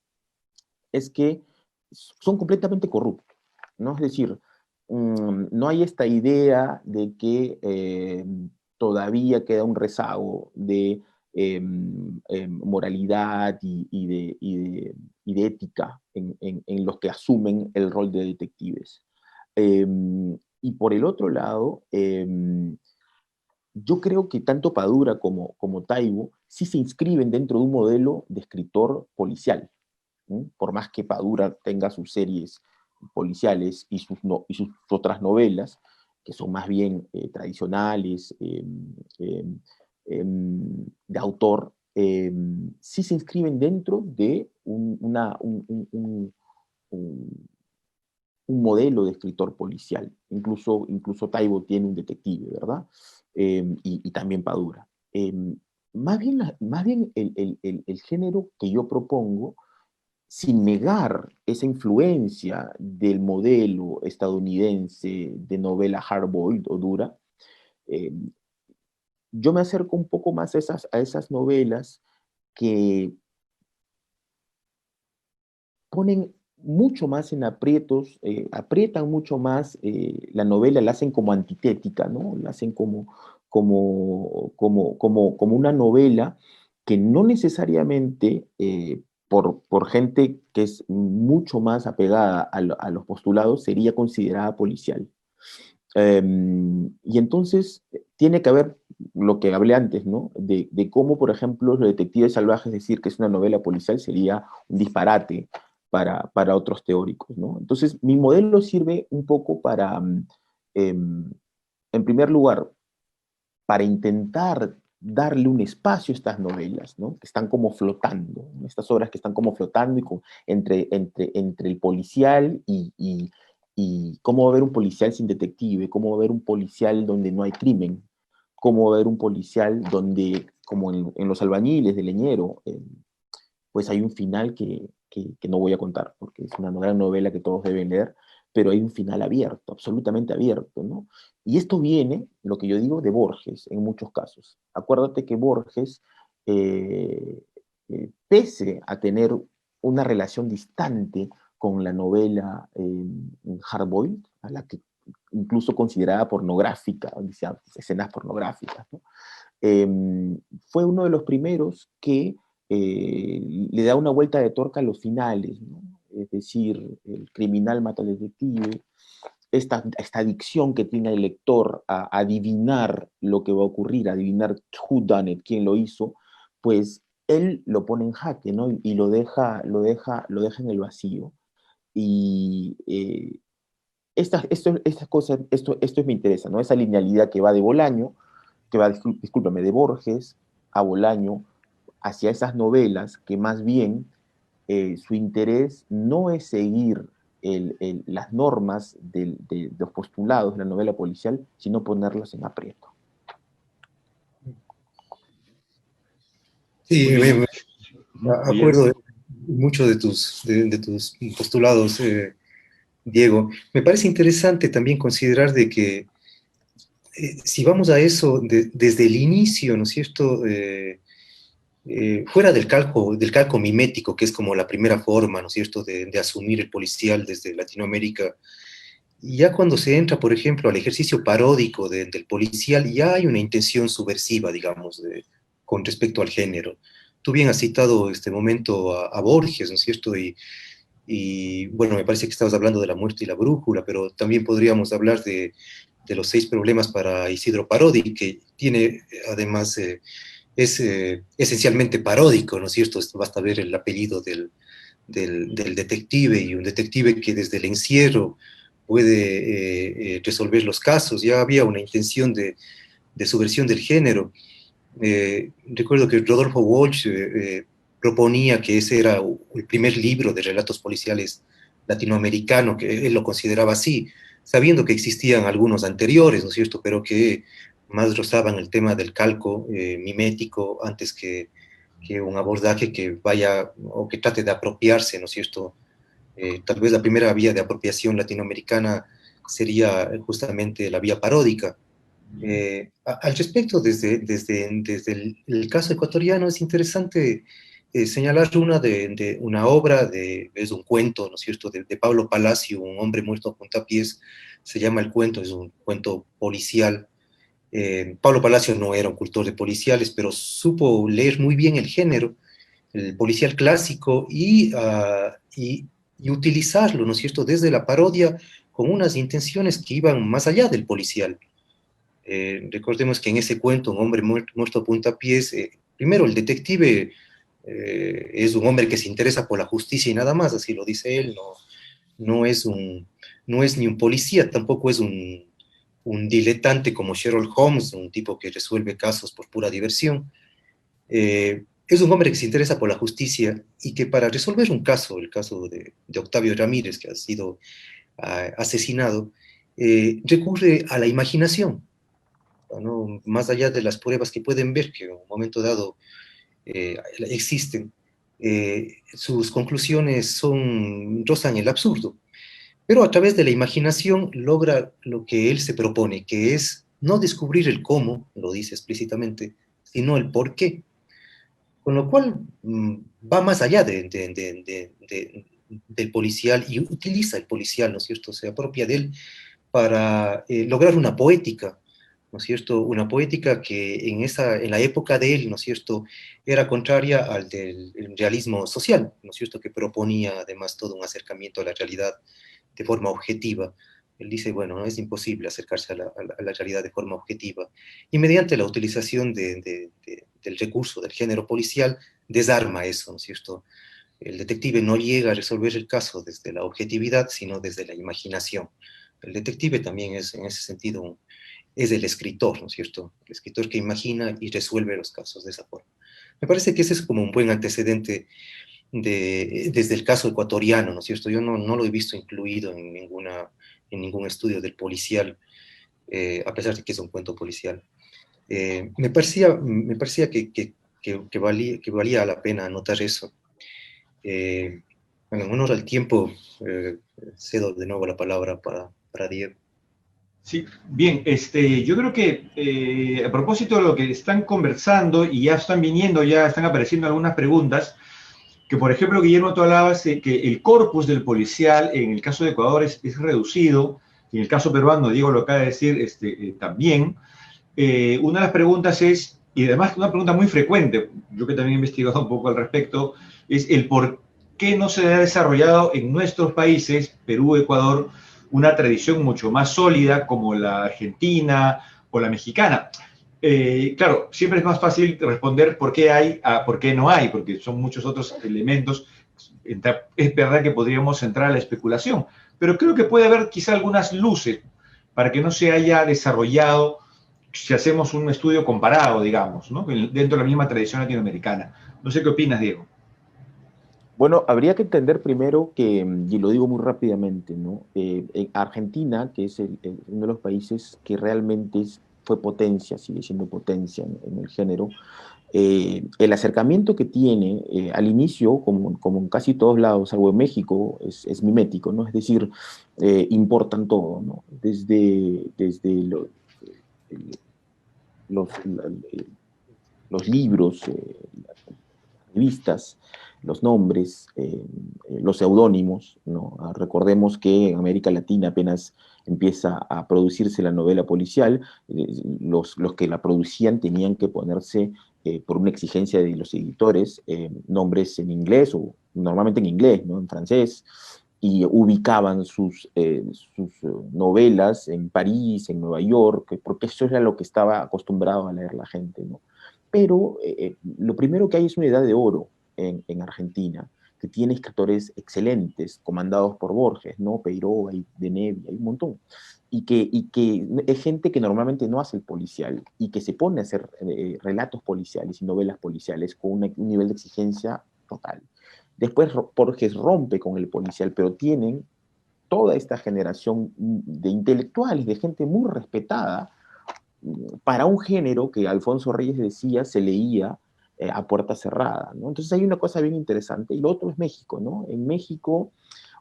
es que son completamente corruptos, ¿no? Es decir, no hay esta idea de que todavía queda un rezago de moralidad y de ética en los que asumen el rol de detectives. Y por el otro lado, yo creo que tanto Padura como Taibo sí se inscriben dentro de un modelo de escritor policial, ¿no? Por más que Padura tenga sus series policiales y sus otras novelas, que son más bien tradicionales, de autor, sí se inscriben dentro de un modelo de escritor policial. Incluso Taibo tiene un detective, ¿verdad? Y también Padura. Más bien el género que yo propongo, sin negar esa influencia del modelo estadounidense de novela hard-boiled o dura, eh, yo me acerco un poco más a esas novelas que ponen mucho más en aprietos, aprietan mucho más la novela, la hacen como antitética, ¿no? La hacen como una novela que no necesariamente, por gente que es mucho más apegada a los postulados, sería considerada policial. Y entonces tiene que haber lo que hablé antes, ¿no? De cómo, por ejemplo, Los Detectives Salvajes, decir que es una novela policial sería un disparate para otros teóricos, ¿no? Entonces, mi modelo sirve un poco para, en primer lugar, para intentar darle un espacio a estas novelas, ¿no? Que están como flotando, ¿no? Estas obras que están como flotando entre el policial y cómo va a haber un policial sin detective, cómo va a haber un policial donde no hay crimen, cómo va a haber un policial donde, como en Los Albañiles de Leñero, pues hay un final que no voy a contar, porque es una gran novela que todos deben leer, pero hay un final abierto, absolutamente abierto, ¿no? Y esto viene, lo que yo digo, de Borges, en muchos casos. Acuérdate que Borges, pese a tener una relación distante con la novela hard-boiled, a la que incluso considerada pornográfica, decía, escenas pornográficas, ¿no? Fue uno de los primeros que le da una vuelta de tuerca a los finales, ¿no? Es decir, el criminal mata al detective, esta adicción que tiene el lector a adivinar lo que va a ocurrir, a adivinar who done it, quién lo hizo, pues él lo pone en jaque, ¿no? Y lo deja en el vacío. Y estas cosas, esto me interesa, ¿no? Esa linealidad que va de Bolaño, que va, discúlpame, de Borges a Bolaño, hacia esas novelas que más bien su interés no es seguir las normas de los postulados de la novela policial, sino ponerlos en aprieto. Sí, me Bien. acuerdo de mucho de tus postulados, Diego. Me parece interesante también considerar de que si vamos a eso desde el inicio, ¿no es cierto? Fuera del calco mimético, que es como la primera forma, ¿no es cierto?, de asumir el policial desde Latinoamérica. Y ya cuando se entra, por ejemplo, al ejercicio paródico del policial, ya hay una intención subversiva, digamos, con respecto al género. Tú bien has citado este momento a Borges, ¿no es cierto? Y bueno, me parece que estabas hablando de La muerte y la brújula, pero también podríamos hablar de Los 6 problemas para Isidro Parodi, que tiene además... es esencialmente paródico, ¿no es cierto? Basta ver el apellido del detective, y un detective que desde el encierro puede resolver los casos. Ya había una intención de subversión del género. Recuerdo que Rodolfo Walsh proponía que ese era el primer libro de relatos policiales latinoamericano, que él lo consideraba así, sabiendo que existían algunos anteriores, ¿no es cierto?, pero que más rozaban el tema del calco mimético antes que un abordaje que vaya o que trate de apropiarse, ¿no es cierto? Tal vez la primera vía de apropiación latinoamericana sería justamente la vía paródica. Al respecto, desde el caso ecuatoriano, es interesante señalar una obra, es un cuento, ¿no es cierto?, de Pablo Palacio, Un hombre muerto a puntapiés, se llama El cuento, es un cuento policial. Pablo Palacio no era un cultor de policiales, pero supo leer muy bien el género, el policial clásico, y utilizarlo, ¿no es cierto?, desde la parodia con unas intenciones que iban más allá del policial. Recordemos que en ese cuento, Un hombre muerto a puntapiés, primero el detective es un hombre que se interesa por la justicia y nada más, así lo dice él, no es ni un policía, tampoco es un diletante como Sherlock Holmes, un tipo que resuelve casos por pura diversión. Es un hombre que se interesa por la justicia y que para resolver un caso, el caso de Octavio Ramírez, que ha sido asesinado, recurre a la imaginación, ¿no? Más allá de las pruebas que pueden ver, que en un momento dado existen, sus conclusiones rozan el absurdo, pero a través de la imaginación logra lo que él se propone, que es no descubrir el cómo, lo dice explícitamente, sino el por qué. Con lo cual va más allá del policial y utiliza el policial, ¿no es cierto? Se apropia de él para lograr una poética, ¿no es cierto? Una poética que en la época de él, ¿no es cierto?, era contraria al del realismo social, ¿no es cierto?, que proponía además todo un acercamiento a la realidad de forma objetiva. Él dice, bueno, no es imposible acercarse a la realidad de forma objetiva. Y mediante la utilización del recurso del género policial, desarma eso, ¿no es cierto? El detective no llega a resolver el caso desde la objetividad, sino desde la imaginación. El detective también es, en ese sentido, es el escritor, ¿no es cierto? El escritor que imagina y resuelve los casos de esa forma. Me parece que ese es como un buen antecedente desde el caso ecuatoriano, ¿no es cierto? Yo no lo he visto incluido en ningún estudio del policial, a pesar de que es un cuento policial. Me parecía que valía la pena anotar eso. Bueno, en honor al tiempo, cedo de nuevo la palabra para Diego. Sí, bien, yo creo que a propósito de lo que están conversando y ya están viniendo, ya están apareciendo algunas preguntas, que por ejemplo, Guillermo, tú hablabas de que el corpus del policial en el caso de Ecuador es reducido, y en el caso peruano, Diego lo acaba de decir también. Una de las preguntas es, y además una pregunta muy frecuente, yo que también he investigado un poco al respecto, es el por qué no se ha desarrollado en nuestros países, Perú, Ecuador, una tradición mucho más sólida como la argentina o la mexicana. Claro, siempre es más fácil responder por qué hay a por qué no hay, porque son muchos otros elementos. Es verdad que podríamos entrar a la especulación, pero creo que puede haber quizá algunas luces para que no se haya desarrollado si hacemos un estudio comparado, digamos, ¿no?, dentro de la misma tradición latinoamericana. No sé qué opinas, Diego. Bueno, habría que entender primero que, y lo digo muy rápidamente, ¿no? En Argentina, que es uno de los países que realmente fue potencia, sigue siendo potencia en el género, el acercamiento que tiene al inicio, como en casi todos lados, salvo en México, es mimético, ¿no? Es decir, importan todo, ¿no? Desde los, los libros, las revistas, los nombres, los seudónimos, ¿no? Recordemos que en América Latina apenas empieza a producirse la novela policial, los que la producían tenían que ponerse, por una exigencia de los editores, nombres en inglés o normalmente en inglés, ¿no?, en francés, y ubicaban sus novelas en París, en Nueva York, porque eso era lo que estaba acostumbrado a leer la gente, ¿no? Pero lo primero que hay es una edad de oro en Argentina, que tiene escritores excelentes, comandados por Borges, ¿no? Peiró, hay de Nevi, hay un montón. Y que es gente que normalmente no hace el policial y que se pone a hacer relatos policiales y novelas policiales con un nivel de exigencia total. Después Borges rompe con el policial, pero tienen toda esta generación de intelectuales, de gente muy respetada, para un género que Alfonso Reyes decía se leía a puerta cerrada, ¿no? Entonces hay una cosa bien interesante, y lo otro es México, ¿no? En México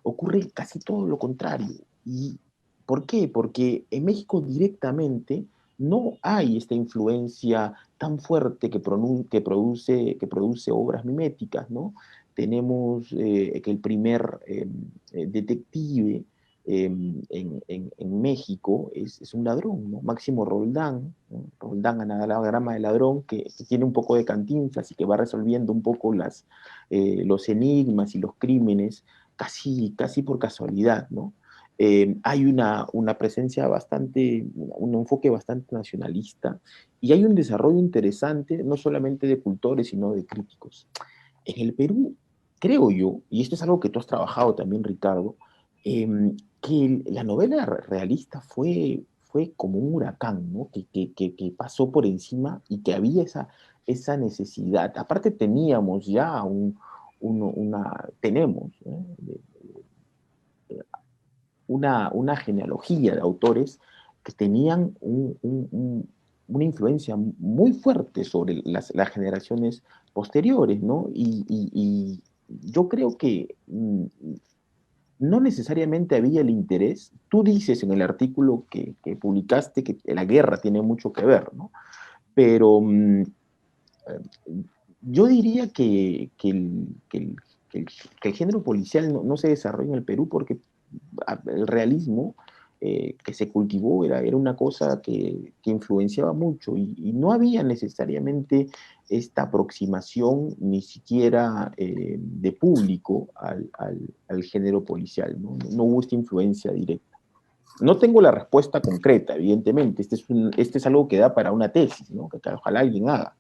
ocurre casi todo lo contrario. ¿Y por qué? Porque en México directamente no hay esta influencia tan fuerte que produce obras miméticas, ¿no? Tenemos que el primer detective en México es un ladrón, ¿no? Máximo Roldán, ¿no? Roldán, anagrama de ladrón, que tiene un poco de Cantinflas y que va resolviendo un poco los enigmas y los crímenes casi por casualidad, ¿no? Hay una presencia bastante, un enfoque bastante nacionalista, y hay un desarrollo interesante, no solamente de cultores, sino de críticos. En el Perú, creo yo, y esto es algo que tú has trabajado también, Ricardo, que la novela realista fue como un huracán, ¿no? Que pasó por encima y que había esa necesidad. Aparte teníamos ya tenemos, ¿no? Una genealogía de autores que tenían una influencia muy fuerte sobre las generaciones posteriores, ¿no? Y yo creo que no necesariamente había el interés. Tú dices en el artículo que publicaste que la guerra tiene mucho que ver, ¿no? Pero yo diría que el género policial no se desarrolla en el Perú porque el realismo que se cultivó era una cosa que influenciaba mucho y no había necesariamente esta aproximación ni siquiera de público al género policial, ¿no? No hubo esta influencia directa. No tengo la respuesta concreta, evidentemente, este es algo que da para una tesis, ¿no? Que ojalá alguien haga,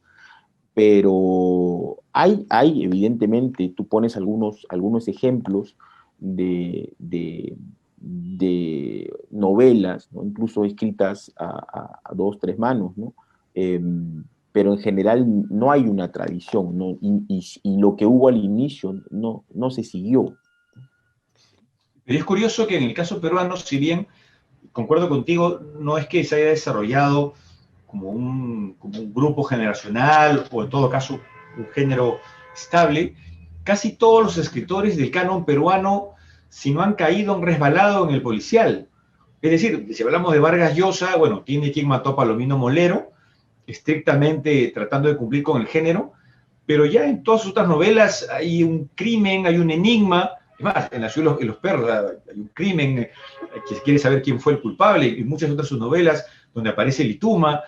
pero hay evidentemente, tú pones algunos ejemplos de novelas, ¿no? Incluso escritas a dos, tres manos, ¿no? Pero en general no hay una tradición, ¿no? Y lo que hubo al inicio no se siguió. Pero es curioso que en el caso peruano, si bien concuerdo contigo, no es que se haya desarrollado como un grupo generacional o en todo caso un género estable, casi todos los escritores del canon peruano, si no han caído, han resbalado en el policial. Es decir, si hablamos de Vargas Llosa, bueno, tiene Quien mató a Palomino Molero, estrictamente tratando de cumplir con el género, pero ya en todas sus otras novelas hay un crimen, hay un enigma. Es más, en La ciudad y los perros hay un crimen, que se quiere saber quién fue el culpable, y muchas otras sus novelas donde aparece Lituma,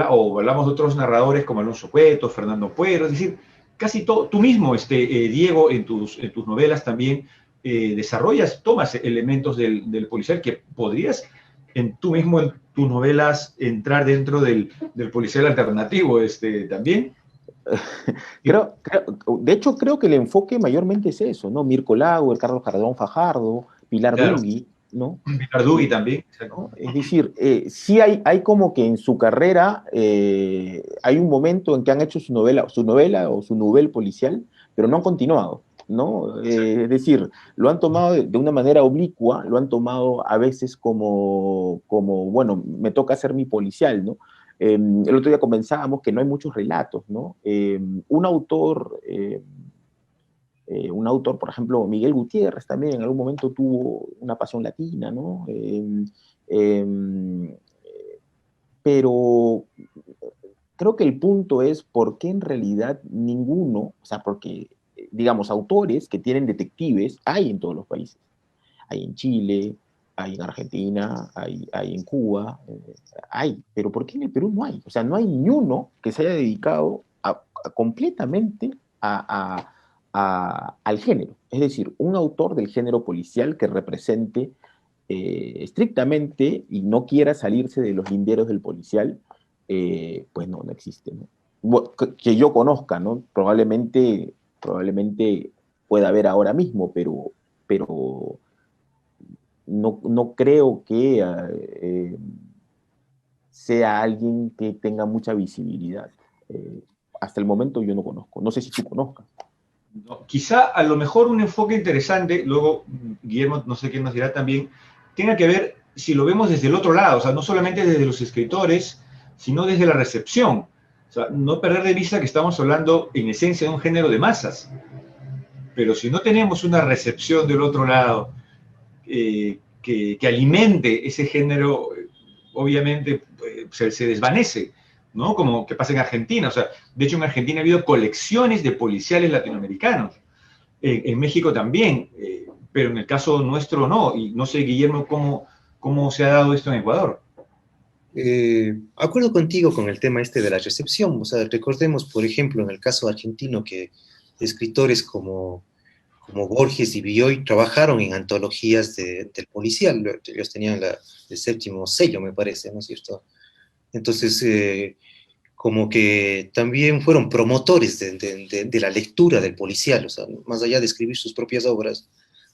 o hablamos de otros narradores como Alonso Cueto, Fernando Puero, es decir, casi todo, tú mismo, Diego, en tus novelas también tomas elementos del policial que podrías tú mismo en tus novelas entrar dentro del policial alternativo también. De hecho, creo que el enfoque mayormente es eso, ¿no? Mirko Lauer, Carlos Jardón Fajardo, Pilar Claro. Dugui, ¿no? Pilar Dugui también. ¿No? Es decir, sí hay como que en su carrera hay un momento en que han hecho su novela o su novel policial, pero no han continuado, ¿no? Es decir, lo han tomado de una manera oblicua, lo han tomado a veces como bueno, me toca hacer mi policial, ¿no? El otro día comenzábamos que no hay muchos relatos, ¿no? Un autor, por ejemplo, Miguel Gutiérrez también en algún momento tuvo una pasión latina, ¿no? Pero creo que el punto es por qué en realidad ninguno, o sea, porque, digamos, autores que tienen detectives hay en todos los países. Hay en Chile, hay en Argentina, hay en Cuba, pero ¿por qué en el Perú no hay? O sea, no hay ni uno que se haya dedicado completamente al género. Es decir, un autor del género policial que represente estrictamente y no quiera salirse de los linderos del policial, pues no existe, ¿no? Bueno, que yo conozca, ¿no? Probablemente pueda haber ahora mismo, pero no creo que sea alguien que tenga mucha visibilidad. Hasta el momento yo no conozco. No sé si tú conozcas. No, quizá a lo mejor un enfoque interesante, luego Guillermo, no sé qué nos dirá también, tenga que ver si lo vemos desde el otro lado, o sea, no solamente desde los escritores, sino desde la recepción. O sea, no perder de vista que estamos hablando en esencia de un género de masas. Pero si no tenemos una recepción del otro lado que alimente ese género, obviamente se desvanece, ¿no? Como que pasa en Argentina. O sea, de hecho en Argentina ha habido colecciones de policiales latinoamericanos. En México también, pero en el caso nuestro no. Y no sé, Guillermo, cómo se ha dado esto en Ecuador. Acuerdo contigo con el tema de la recepción. O sea, recordemos, por ejemplo, en el caso argentino que escritores como como Borges y Bioy trabajaron en antologías del policial. Ellos tenían el séptimo sello, me parece, ¿no es cierto? Entonces, como que también fueron promotores de la lectura del policial, o sea, más allá de escribir sus propias obras,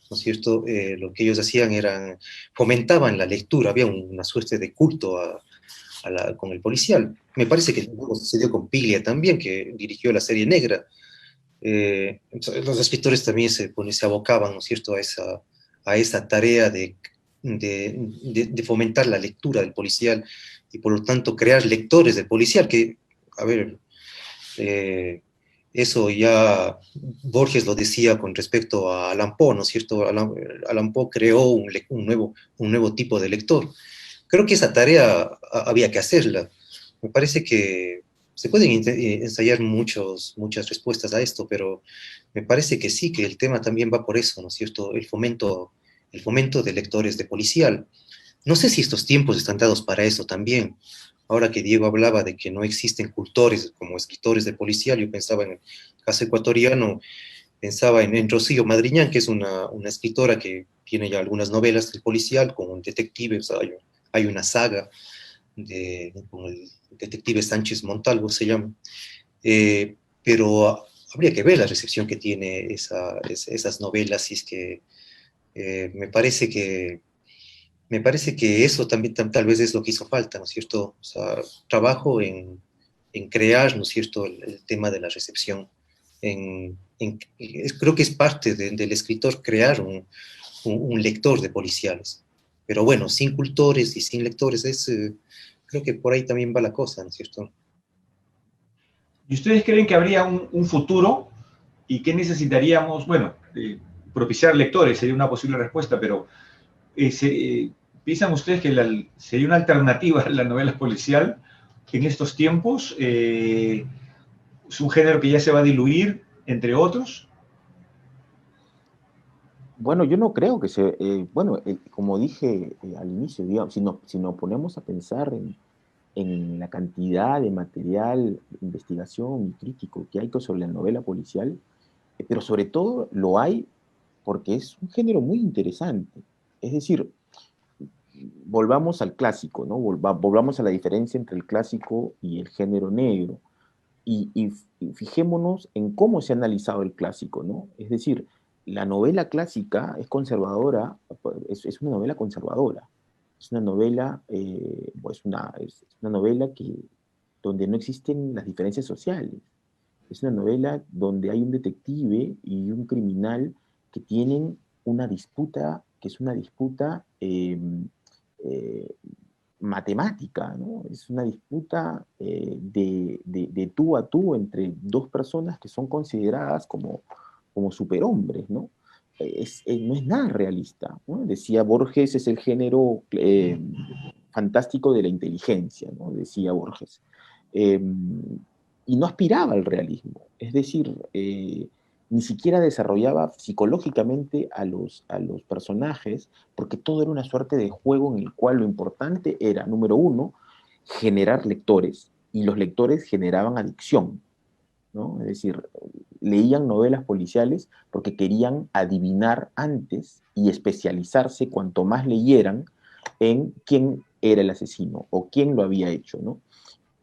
¿no es cierto? Lo que ellos hacían era, fomentaban la lectura, había una suerte de culto con el policial. Me parece que luego sucedió con Piglia también, que dirigió la serie Negra. Entonces, los escritores también se abocaban, ¿no es cierto?, a esa tarea de fomentar la lectura del policial y por lo tanto crear lectores del policial, que, a ver, eh, eso ya Borges lo decía con respecto a Allan Poe, ¿no es cierto? Allan Poe creó un nuevo tipo de lector. Creo que esa tarea había que hacerla. Me parece que se pueden ensayar muchas respuestas a esto, pero me parece que sí, que el tema también va por eso, ¿no es cierto? El fomento de lectores de policial. No sé si estos tiempos están dados para eso también. Ahora que Diego hablaba de que no existen cultores como escritores de policial, yo pensaba en el caso ecuatoriano, pensaba en Rocío Madriñán, que es una escritora que tiene ya algunas novelas del policial, con un detective, o sea, hay una saga con el detective Sánchez Montalvo, se llama. Pero habría que ver la recepción que tiene esas novelas, y es que me parece que eso también tal vez es lo que hizo falta, ¿no es cierto? O sea, trabajo en crear, ¿no es cierto?, el tema de la recepción. Creo que es parte del escritor crear un lector de policiales. Pero bueno, sin cultores y sin lectores, creo que por ahí también va la cosa, ¿no es cierto? ¿Y ustedes creen que habría un futuro y qué necesitaríamos? Bueno, propiciar lectores sería una posible respuesta, pero ¿piensan ustedes que sería una alternativa a la novela policial en estos tiempos? ¿Es un género que ya se va a diluir, entre otros? Bueno, yo no creo que bueno, como dije al inicio, digamos, si nos ponemos a pensar en la cantidad de material, de investigación y crítico que hay sobre la novela policial, pero sobre todo lo hay porque es un género muy interesante. Es decir, volvamos al clásico, ¿no? Volvamos a la diferencia entre el clásico y el género negro. Y fijémonos en cómo se ha analizado el clásico, ¿no? Es decir, la novela clásica es conservadora, es una novela conservadora. Es una novela, es una novela donde no existen las diferencias sociales. Es una novela donde hay un detective y un criminal que tienen una disputa, que es una disputa eh, matemática, ¿no? Es una disputa de tú a tú entre dos personas que son consideradas como superhombres, ¿no? No es nada realista, ¿no? Decía Borges, es el género fantástico de la inteligencia, ¿no? Decía Borges. Eh, y no aspiraba al realismo, es decir, ni siquiera desarrollaba psicológicamente a los personajes, porque todo era una suerte de juego en el cual lo importante era, número uno, generar lectores, y los lectores generaban adicción, ¿no? Es decir, leían novelas policiales porque querían adivinar antes y especializarse cuanto más leyeran en quién era el asesino o quién lo había hecho, ¿no?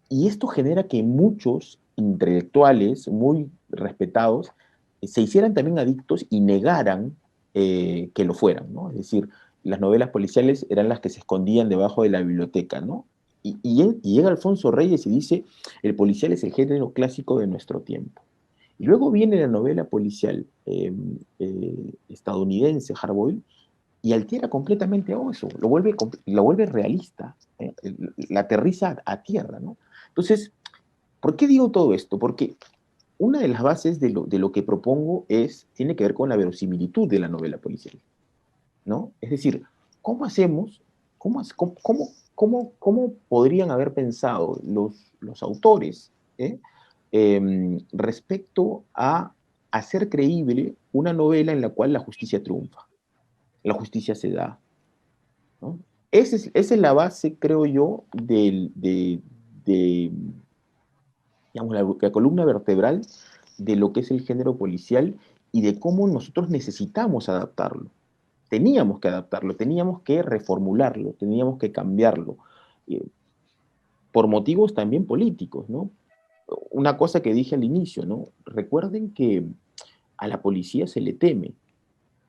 Y esto genera que muchos intelectuales muy respetados se hicieran también adictos y negaran que lo fueran, ¿no? Es decir, las novelas policiales eran las que se escondían debajo de la biblioteca, ¿no? Y llega Alfonso Reyes y dice, el policial es el género clásico de nuestro tiempo. Y luego viene la novela policial estadounidense, Hardboiled, y altera completamente eso, lo vuelve realista, la aterriza a tierra, ¿no? Entonces, ¿por qué digo todo esto? Porque una de las bases de lo que propongo tiene que ver con la verosimilitud de la novela policial, ¿no? Es decir, ¿cómo hacemos, cómo podrían haber pensado los autores respecto a hacer creíble una novela en la cual la justicia triunfa, la justicia se da, ¿no? Esa es la base, creo yo, digamos, la columna vertebral de lo que es el género policial y de cómo nosotros necesitamos adaptarlo. Teníamos que adaptarlo, teníamos que reformularlo, teníamos que cambiarlo, por motivos también políticos, ¿no? Una cosa que dije al inicio, ¿no? Recuerden que a la policía se le teme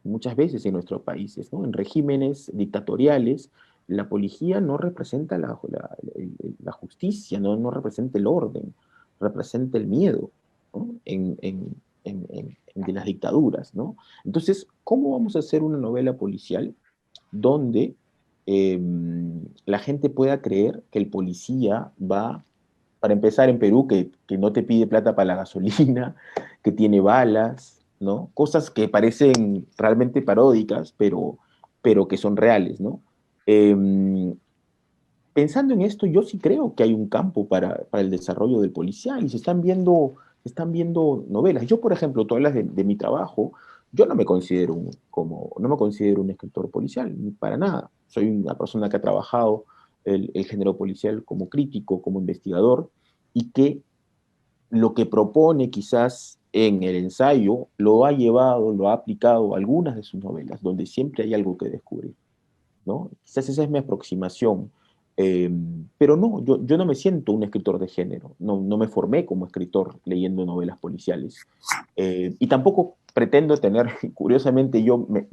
muchas veces en nuestros países, ¿no? En regímenes dictatoriales, la policía no representa la justicia, no representa el orden, representa el miedo, ¿no? De las dictaduras, ¿no? Entonces, ¿cómo vamos a hacer una novela policial donde la gente pueda creer que el policía va, para empezar en Perú, que no te pide plata para la gasolina, que tiene balas, ¿no? Cosas que parecen realmente paródicas, pero que son reales, ¿no? Pensando en esto, yo sí creo que hay un campo para el desarrollo del policial y se están viendo novelas. Yo, por ejemplo, tú hablas de mi trabajo, yo no me considero un escritor policial, ni para nada. Soy una persona que ha trabajado el género policial como crítico, como investigador, y que lo que propone quizás en el ensayo lo ha llevado, lo ha aplicado a algunas de sus novelas, donde siempre hay algo que descubrir, ¿no? Quizás esa es mi aproximación. Pero no, yo no me siento un escritor de género, no me formé como escritor leyendo novelas policiales. Y tampoco pretendo tener, curiosamente yo me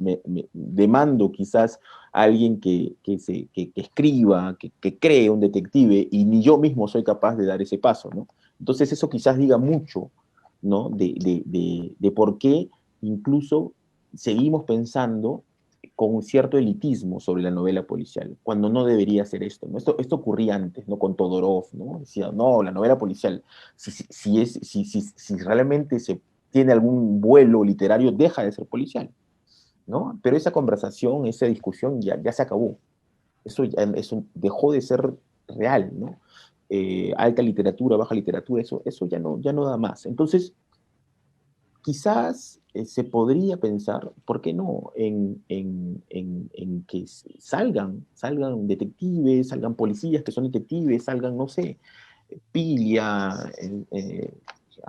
demando quizás a alguien que escriba, que cree un detective, y ni yo mismo soy capaz de dar ese paso, ¿no? Entonces eso quizás diga mucho, ¿no? De por qué incluso seguimos pensando con un cierto elitismo sobre la novela policial, cuando no debería ser esto, ¿no? Esto ocurría antes, ¿no? Con Todorov, ¿no? Decía, no, la novela policial, si realmente se tiene algún vuelo literario, deja de ser policial, ¿no? Pero esa conversación, esa discusión ya se acabó. Eso dejó de ser real, ¿no? Alta literatura, baja literatura, eso ya no da más. Entonces, quizás se podría pensar, ¿por qué no?, en que salgan detectives, salgan policías que son detectives, salgan, no sé, Pilia,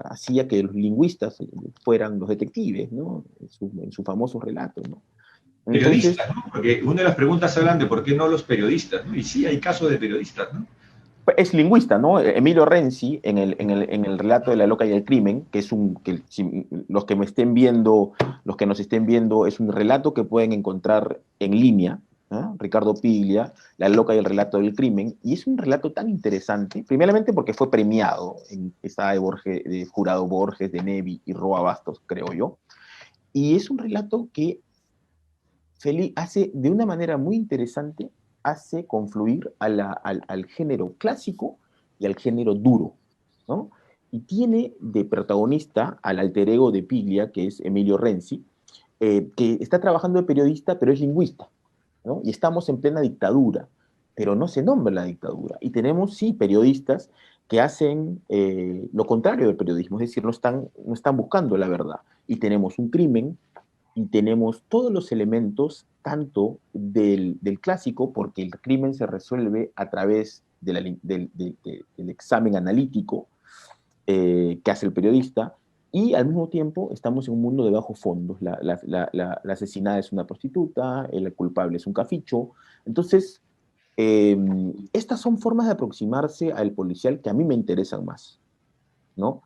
hacía que los lingüistas fueran los detectives, ¿no? En su famoso relato, ¿no? Entonces, Periodistas, ¿no? Porque una de las preguntas hablan de por qué no los periodistas, ¿no? Y sí, hay casos de periodistas, ¿no? es lingüista, ¿no? Emilio Renzi, en el relato de La loca y el crimen, que es los que los que nos estén viendo, es un relato que pueden encontrar en línea, ¿no? Ricardo Piglia, La loca y el relato del crimen, y es un relato tan interesante, primeramente porque fue premiado, está de Jurado Borges, de Nevi y Roa Bastos, creo yo, y es un relato que hace de una manera muy interesante, hace confluir al género clásico y al género duro, ¿no? Y tiene de protagonista al alter ego de Piglia, que es Emilio Renzi, que está trabajando de periodista, pero es lingüista, ¿no? Y estamos en plena dictadura, pero no se nombra la dictadura. Y tenemos, sí, periodistas que hacen lo contrario del periodismo, es decir, no están buscando la verdad. Y tenemos un crimen y tenemos todos los elementos, tanto del clásico, porque el crimen se resuelve a través del examen analítico que hace el periodista, y al mismo tiempo estamos en un mundo de bajos fondos. La asesinada es una prostituta, el culpable es un caficho. Entonces, estas son formas de aproximarse al policial que a mí me interesan más, ¿no?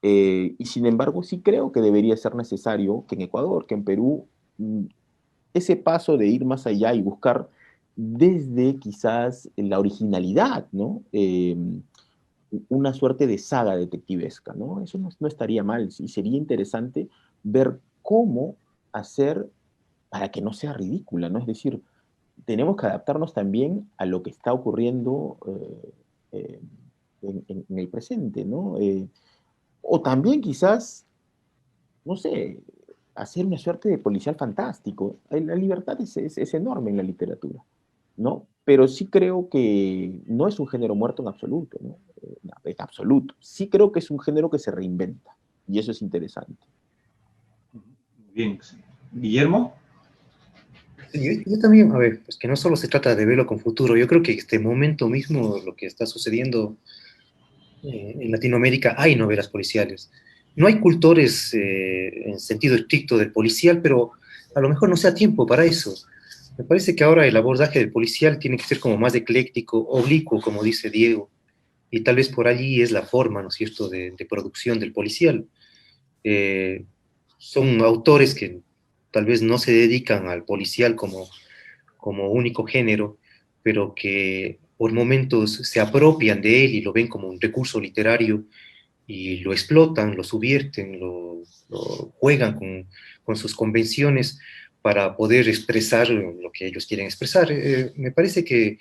Y sin embargo, sí creo que debería ser necesario que en Ecuador, que en Perú, ese paso de ir más allá y buscar desde quizás la originalidad, ¿no? Una suerte de saga detectivesca, ¿no? Eso no estaría mal, y sería interesante ver cómo hacer para que no sea ridícula, ¿no? Es decir, tenemos que adaptarnos también a lo que está ocurriendo en el presente, ¿no? O también quizás, no sé, hacer una suerte de policial fantástico. La libertad es enorme en la literatura, ¿no? Pero sí creo que no es un género muerto en absoluto, ¿no? En absoluto. Sí creo que es un género que se reinventa, y eso es interesante. Bien. Guillermo. Yo también, a ver, pues que no solo se trata de verlo con futuro, yo creo que este momento mismo, lo que está sucediendo en Latinoamérica, hay novelas policiales. no hay cultores en sentido estricto del policial, pero a lo mejor no sea tiempo para eso. Me parece que ahora el abordaje del policial tiene que ser como más ecléctico, oblicuo, como dice Diego, y tal vez por allí es la forma, ¿no es cierto?, de producción del policial. Eh, Son autores que tal vez no se dedican al policial como único género, pero que por momentos se apropian de él y lo ven como un recurso literario y lo explotan, lo subvierten, lo juegan con sus convenciones para poder expresar lo que ellos quieren expresar. Me parece que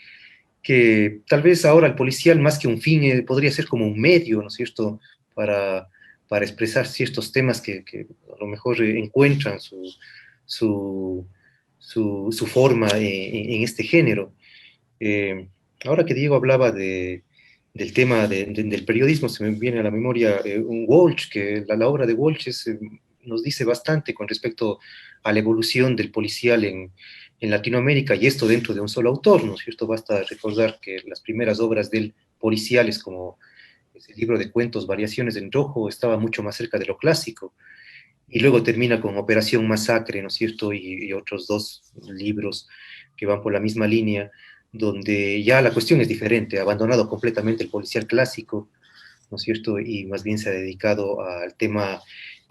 tal vez ahora el policial, más que un fin, podría ser como un medio, ¿no es cierto?, para, para expresar ciertos temas que a lo mejor encuentran su, su forma en este género. Eh, Ahora que Diego hablaba del tema del periodismo, se me viene a la memoria un Walsh, que la obra de Walsh nos dice bastante con respecto a la evolución del policial en Latinoamérica, y esto dentro de un solo autor, ¿no es cierto? Basta recordar que las primeras obras del policiales, como ese libro de cuentos Variaciones en Rojo, estaba mucho más cerca de lo clásico, y luego termina con Operación Masacre, ¿no es cierto? Y otros dos libros que van por la misma línea, donde ya la cuestión es diferente, ha abandonado completamente el policial clásico, ¿no es cierto? Y más bien se ha dedicado al tema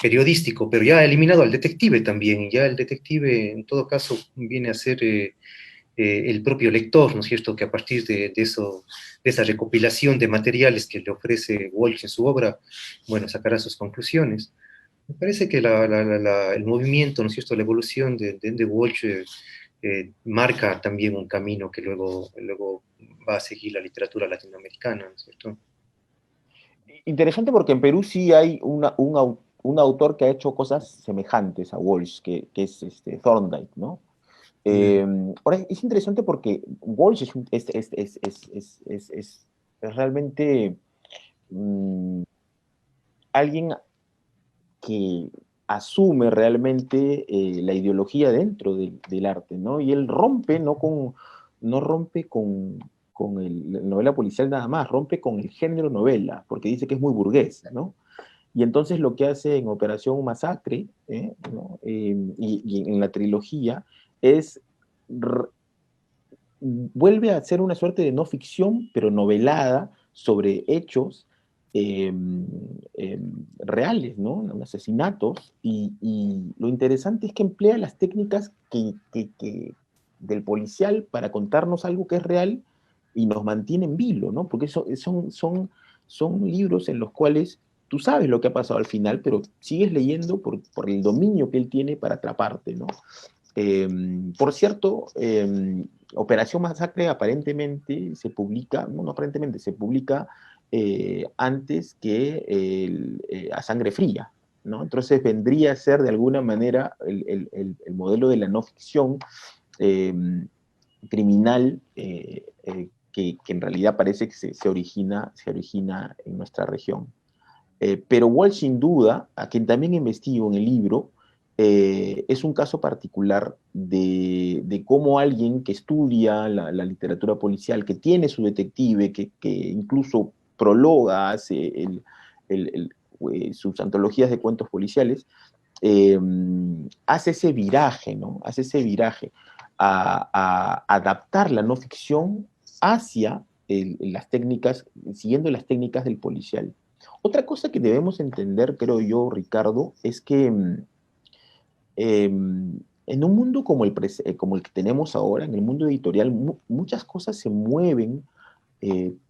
periodístico, pero ya ha eliminado al detective también, ya el detective en todo caso viene a ser el propio lector, ¿no es cierto?, que a partir de eso, de esa recopilación de materiales que le ofrece Walsh en su obra, bueno, sacará sus conclusiones. Me parece que el movimiento, ¿no es cierto?, la evolución de Walsh marca también un camino que luego va a seguir la literatura latinoamericana, ¿no es cierto? Interesante porque en Perú sí hay un autor que ha hecho cosas semejantes a Walsh, que es Thorndike, ¿no? Ahora, es interesante porque Walsh es realmente alguien que asume realmente la ideología dentro del arte, ¿no? Y él rompe, no rompe con la novela policial nada más, rompe con el género novela, porque dice que es muy burgués, ¿no? Y entonces lo que hace en Operación Masacre, ¿no? Y en la trilogía, es vuelve a ser una suerte de no ficción, pero novelada sobre hechos eh, reales, ¿no? Asesinatos, y lo interesante es que emplea las técnicas del policial para contarnos algo que es real y nos mantiene en vilo, ¿no? Porque son libros en los cuales tú sabes lo que ha pasado al final, pero sigues leyendo por el dominio que él tiene para atraparte, ¿no? Por cierto, Operación Masacre aparentemente se publica, no aparentemente, se publica antes que A Sangre Fría, ¿no? Entonces vendría a ser de alguna manera el modelo de la no ficción eh, criminal que en realidad parece que se origina en nuestra región. Pero Walsh, sin duda, a quien también investigo en el libro, es un caso particular de cómo alguien que estudia la literatura policial, que tiene su detective, que incluso prologa, hace sus antologías de cuentos policiales, eh, hace ese viraje, ¿no? Hace ese viraje a adaptar la no ficción hacia las técnicas, siguiendo las técnicas del policial. Otra cosa que debemos entender, creo yo, Ricardo, es que en un mundo como el que tenemos ahora, en el mundo editorial, muchas cosas se mueven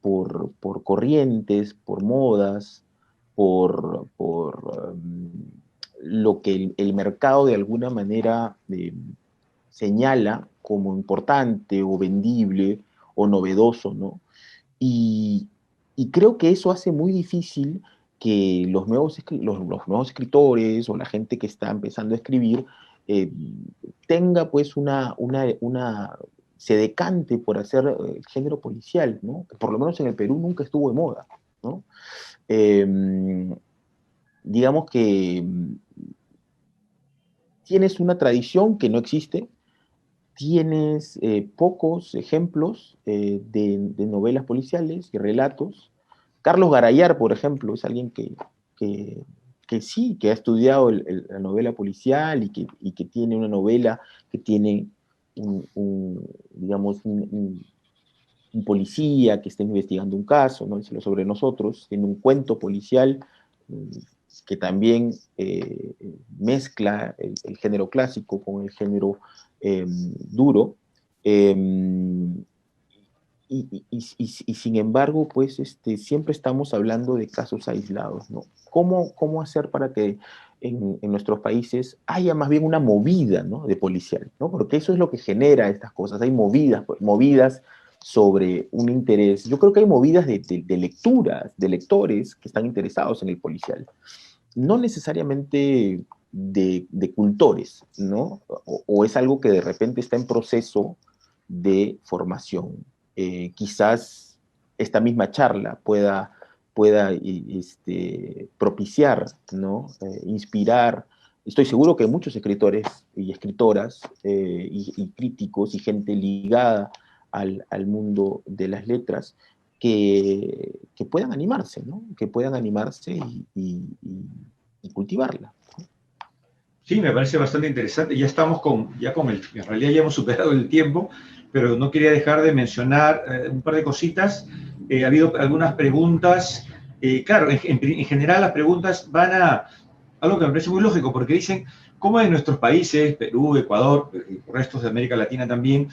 por corrientes, por modas, por lo que el mercado de alguna manera señala como importante o vendible o novedoso, ¿no? Y, y creo que eso hace muy difícil que los nuevos escritores o la gente que está empezando a escribir eh, tenga pues se decante por hacer el género policial, ¿no? Que por lo menos en el Perú nunca estuvo de moda, ¿no? Eh, digamos que tienes una tradición que no existe, tienes pocos ejemplos de novelas policiales y relatos. Carlos Garayar, por ejemplo, es alguien que que sí, que ha estudiado la novela policial y que tiene una novela que tiene digamos, un policía que está investigando un caso, ¿no? Sobre nosotros, tiene un cuento policial que también mezcla el género clásico con el género duro, y sin embargo, pues siempre estamos hablando de casos aislados, ¿no? ¿Cómo hacer para que en nuestros países haya más bien una movida, ¿no?, de policial, ¿no? Porque eso es lo que genera estas cosas, hay movidas, pues, movidas sobre un interés. Yo creo que hay movidas de lecturas, de lectores que están interesados en el policial, no necesariamente de cultores, ¿no? O es algo que de repente está en proceso de formación. Quizás esta misma charla pueda propiciar, ¿no? Inspirar. Estoy seguro que muchos escritores y escritoras y críticos y gente ligada al mundo de las letras que puedan animarse, ¿no? Que puedan animarse y cultivarla. Sí, me parece bastante interesante. Ya estamos en realidad ya hemos superado el tiempo, pero no quería dejar de mencionar un par de cositas. Ha habido algunas preguntas. Claro, en general las preguntas van a algo que me parece muy lógico, porque dicen, ¿cómo en nuestros países, Perú, Ecuador, y restos de América Latina también,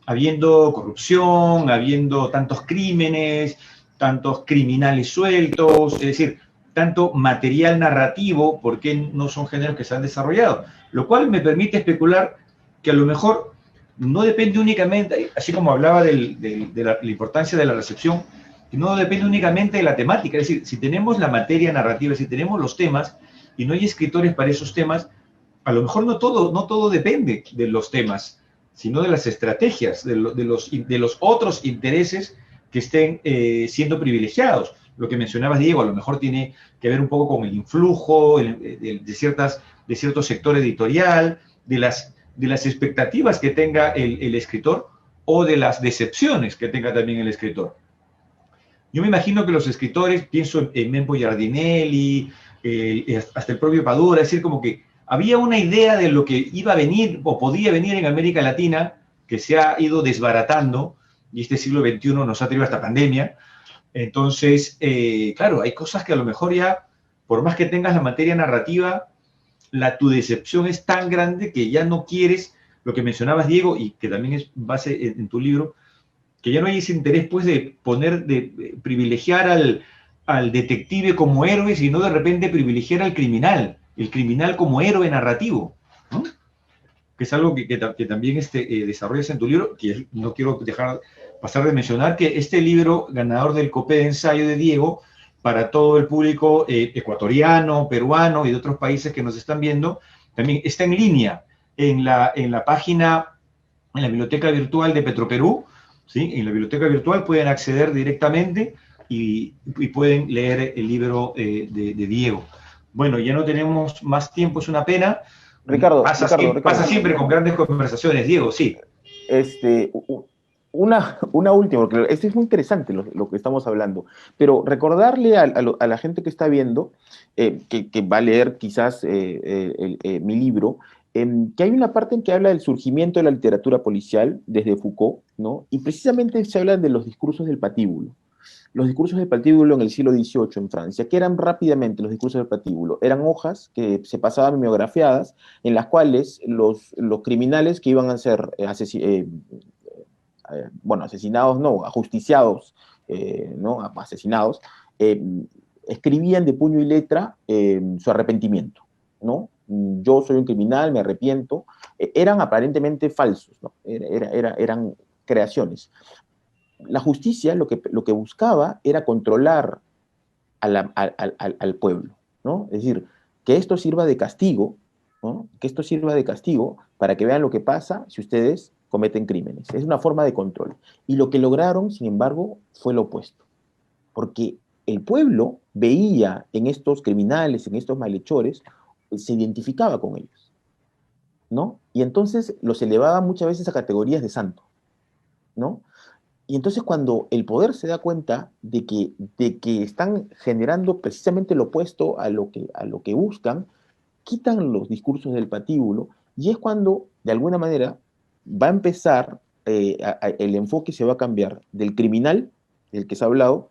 habiendo corrupción, habiendo tantos crímenes, tantos criminales sueltos, es decir, tanto material narrativo, ¿por qué no son géneros que se han desarrollado? Lo cual me permite especular que a lo mejor no depende únicamente, así como hablaba de la importancia de la recepción, que no depende únicamente de la temática, es decir, si tenemos la materia narrativa, si tenemos los temas y no hay escritores para esos temas, a lo mejor no todo depende de los temas, sino de las estrategias, de los otros intereses que estén siendo privilegiados. Lo que mencionabas, Diego, a lo mejor tiene que ver un poco con el influjo de cierto sector editorial, de las expectativas que tenga el escritor o de las decepciones que tenga también el escritor. Yo me imagino que los escritores, pienso en Mempo Giardinelli, hasta el propio Padura, es decir, como que había una idea de lo que iba a venir o podía venir en América Latina que se ha ido desbaratando, y este siglo XXI nos ha traído esta pandemia. Entonces, claro, hay cosas que a lo mejor ya, por más que tengas la materia narrativa, tu decepción es tan grande que ya no quieres, lo que mencionabas, Diego, y que también es base en tu libro, que ya no hay ese interés, pues, de privilegiar al detective como héroe, sino de repente privilegiar al criminal, el criminal como héroe narrativo, ¿no? Que es algo que también desarrollas en tu libro, que no quiero dejar pasar de mencionar, que este libro, ganador del Copé de Ensayo de Diego, para todo el público ecuatoriano, peruano y de otros países que nos están viendo, también está en línea en la página, en la biblioteca virtual de Petroperú, ¿sí? En la biblioteca virtual pueden acceder directamente y pueden leer el libro de Diego. Bueno, ya no tenemos más tiempo, es una pena. Ricardo, Pasa siempre con grandes conversaciones, Diego, sí. Una última, porque esto es muy interesante lo que estamos hablando, pero recordarle a la gente que está viendo, que va a leer quizás mi libro, que hay una parte en que habla del surgimiento de la literatura policial desde Foucault, ¿no? Y precisamente se habla de los discursos del patíbulo. Los discursos del patíbulo en el siglo XVIII en Francia. ¿Qué eran rápidamente los discursos del patíbulo? Eran hojas que se pasaban mimeografiadas en las cuales los criminales que iban a ser asesinados, no, ajusticiados, ¿no? Asesinados, escribían de puño y letra su arrepentimiento, ¿no? Yo soy un criminal, me arrepiento. Eran aparentemente falsos, ¿no? Eran creaciones. La justicia lo que buscaba era controlar al pueblo, ¿no? Es decir, que esto sirva de castigo, ¿no? Que esto sirva de castigo para que vean lo que pasa si ustedes cometen crímenes. Es una forma de control. Y lo que lograron, sin embargo, fue lo opuesto. Porque el pueblo veía en estos criminales, en estos malhechores, se identificaba con ellos, ¿no? Y entonces los elevaba muchas veces a categorías de santo, ¿no? Y entonces cuando el poder se da cuenta de que están generando precisamente lo opuesto a lo que buscan, quitan los discursos del patíbulo, y es cuando, de alguna manera, va a empezar, el enfoque se va a cambiar del criminal, del que se ha hablado,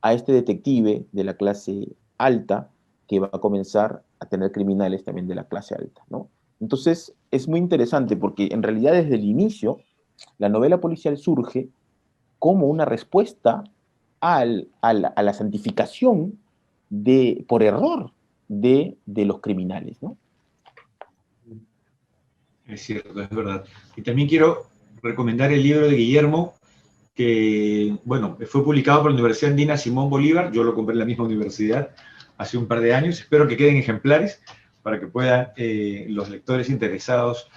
a este detective de la clase alta, que va a comenzar a tener criminales también de la clase alta, ¿no? Entonces, es muy interesante porque en realidad desde el inicio, la novela policial surge como una respuesta a la santificación por error de los criminales, ¿no? Es cierto, es verdad. Y también quiero recomendar el libro de Guillermo, que, bueno, fue publicado por la Universidad Andina Simón Bolívar. Yo lo compré en la misma universidad hace un par de años. Espero que queden ejemplares para que puedan los lectores interesados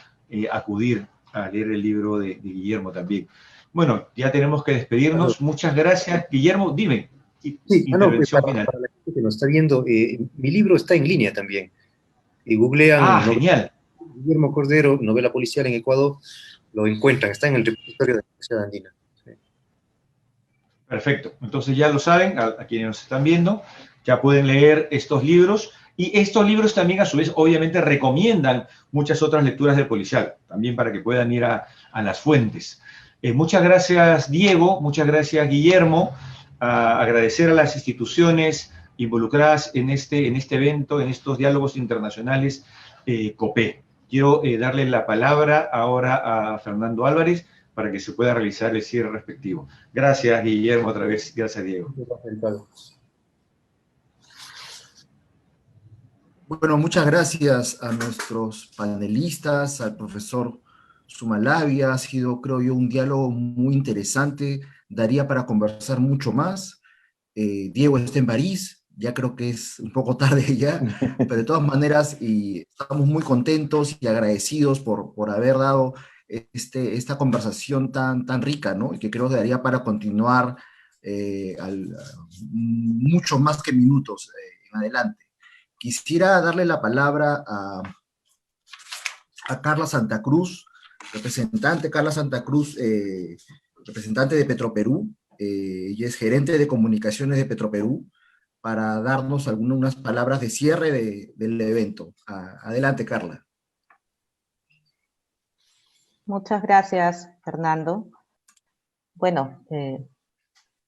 acudir a leer el libro de Guillermo también. Bueno, ya tenemos que despedirnos. Muchas gracias. Guillermo, dime. Sí, Intervención final. para la gente que nos está viendo, mi libro está en línea también. Y googlean Genial. Guillermo Cordero, novela policial en Ecuador, lo encuentran, está en el repositorio de la Universidad Andina. Sí. Perfecto. Entonces ya lo saben, a quienes nos están viendo, ya pueden leer estos libros. Y estos libros también, a su vez, obviamente recomiendan muchas otras lecturas del policial, también para que puedan ir a las fuentes. Muchas gracias, Diego. Muchas gracias, Guillermo. Agradecer a las instituciones involucradas en este evento, en estos diálogos internacionales COPE. Quiero darle la palabra ahora a Fernando Álvarez para que se pueda realizar el cierre respectivo. Gracias, Guillermo, otra vez. Gracias, Diego. Bueno, muchas gracias a nuestros panelistas, al profesor Sumalabia. Ha sido, creo yo, un diálogo muy interesante. Daría para conversar mucho más. Diego está en París, ya creo que es un poco tarde ya, pero de todas maneras estamos muy contentos y agradecidos por haber dado esta conversación tan rica, ¿no? Y que creo que daría para continuar mucho más que minutos en adelante. Quisiera darle la palabra a Carla Santa Cruz, Carla Santa Cruz, representante de Petroperú, y es gerente de comunicaciones de Petroperú, para darnos algunas palabras de cierre del evento. Adelante, Carla. Muchas gracias, Fernando. Bueno,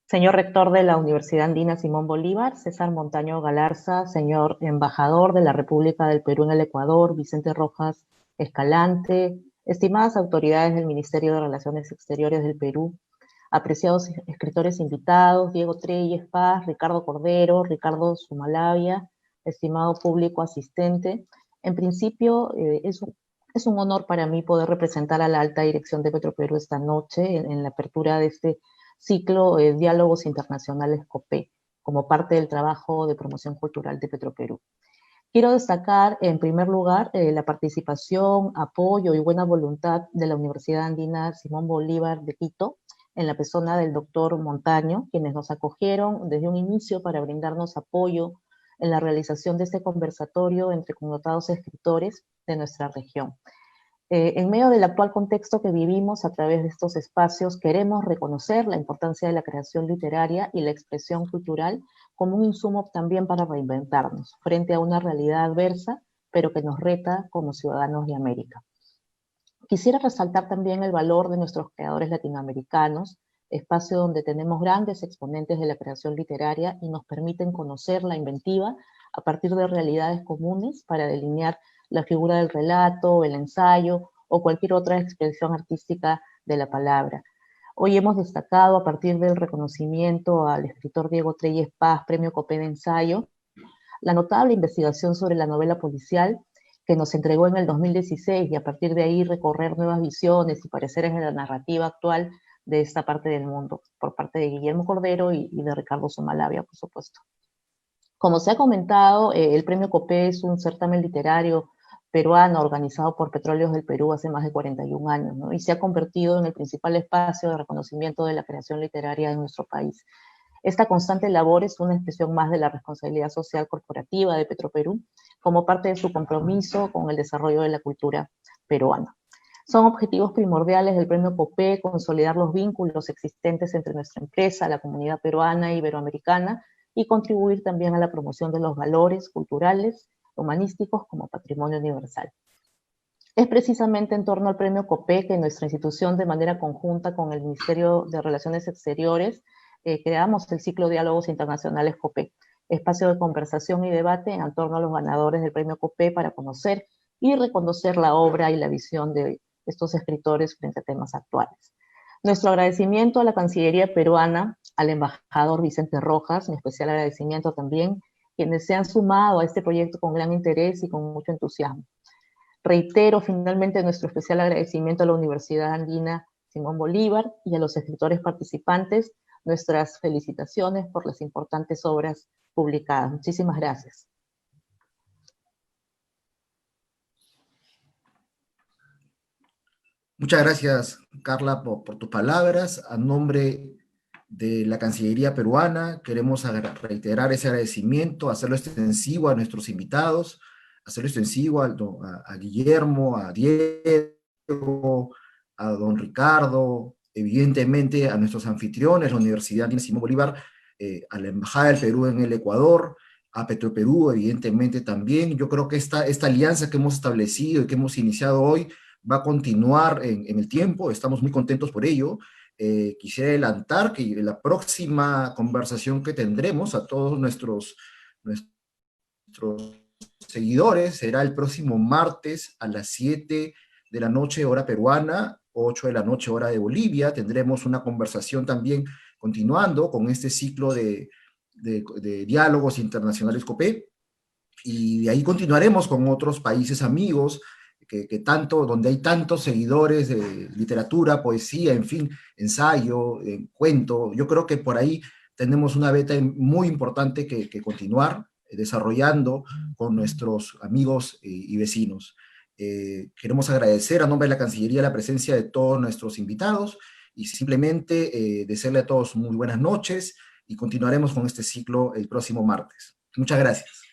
señor rector de la Universidad Andina Simón Bolívar, César Montaño Galarza, señor embajador de la República del Perú en el Ecuador, Vicente Rojas Escalante, estimadas autoridades del Ministerio de Relaciones Exteriores del Perú, apreciados escritores invitados, Diego Treyes Paz, Ricardo Cordero, Ricardo Sumalabia, estimado público asistente. En principio, es un honor para mí poder representar a la alta dirección de Petroperú esta noche en la apertura de este ciclo Diálogos Internacionales COPE, como parte del trabajo de promoción cultural de Petroperú. Quiero destacar, en primer lugar, la participación, apoyo y buena voluntad de la Universidad Andina Simón Bolívar de Quito, en la persona del doctor Montaño, quienes nos acogieron desde un inicio para brindarnos apoyo en la realización de este conversatorio entre connotados escritores de nuestra región. En medio del actual contexto que vivimos a través de estos espacios, queremos reconocer la importancia de la creación literaria y la expresión cultural como un insumo también para reinventarnos frente a una realidad adversa, pero que nos reta como ciudadanos de América. Quisiera resaltar también el valor de nuestros creadores latinoamericanos, espacio donde tenemos grandes exponentes de la creación literaria y nos permiten conocer la inventiva a partir de realidades comunes para delinear la figura del relato, el ensayo o cualquier otra expresión artística de la palabra. Hoy hemos destacado a partir del reconocimiento al escritor Diego Treyes Paz, Premio COPE de Ensayo, la notable investigación sobre la novela policial que nos entregó en el 2016 y a partir de ahí recorrer nuevas visiones y pareceres de la narrativa actual de esta parte del mundo, por parte de Guillermo Cordero y de Ricardo Sumalabia, por supuesto. Como se ha comentado, el Premio COPE es un certamen literario peruano organizado por Petróleos del Perú hace más de 41 años, ¿no? Y se ha convertido en el principal espacio de reconocimiento de la creación literaria en nuestro país. Esta constante labor es una expresión más de la responsabilidad social corporativa de Petroperú como parte de su compromiso con el desarrollo de la cultura peruana. Son objetivos primordiales del Premio COPE consolidar los vínculos existentes entre nuestra empresa, la comunidad peruana e iberoamericana, y contribuir también a la promoción de los valores culturales, humanísticos como patrimonio universal. Es precisamente en torno al Premio COPE que nuestra institución, de manera conjunta con el Ministerio de Relaciones Exteriores, creamos el ciclo Diálogos Internacionales COPE, espacio de conversación y debate en torno a los ganadores del Premio COPE para conocer y reconocer la obra y la visión de estos escritores frente a temas actuales. Nuestro agradecimiento a la Cancillería peruana, al embajador Vicente Rojas, mi especial agradecimiento también, quienes se han sumado a este proyecto con gran interés y con mucho entusiasmo. Reitero finalmente nuestro especial agradecimiento a la Universidad Andina Simón Bolívar y a los escritores participantes, nuestras felicitaciones por las importantes obras publicadas. Muchísimas gracias. Muchas gracias, Carla, por tus palabras. A nombre de la Cancillería peruana, queremos reiterar ese agradecimiento, hacerlo extensivo a nuestros invitados, hacerlo extensivo a Guillermo, a Diego, a don Ricardo, evidentemente a nuestros anfitriones, la Universidad Andina Simón Bolívar, a la Embajada del Perú en el Ecuador, a Petroperú, evidentemente también. Yo creo que esta alianza que hemos establecido y que hemos iniciado hoy va a continuar en el tiempo, estamos muy contentos por ello. Quisiera adelantar que la próxima conversación que tendremos a todos nuestros seguidores será el próximo martes a las 7 de la noche, hora peruana, 8 de la noche, hora de Bolivia. Tendremos una conversación también continuando con este ciclo de diálogos internacionales COPE, y de ahí continuaremos con otros países amigos, donde hay tantos seguidores de literatura, poesía, en fin, ensayo, cuento. Yo creo que por ahí tenemos una beta muy importante que continuar desarrollando con nuestros amigos y vecinos. Queremos agradecer a nombre de la Cancillería la presencia de todos nuestros invitados y simplemente desearle a todos muy buenas noches y continuaremos con este ciclo el próximo martes. Muchas gracias.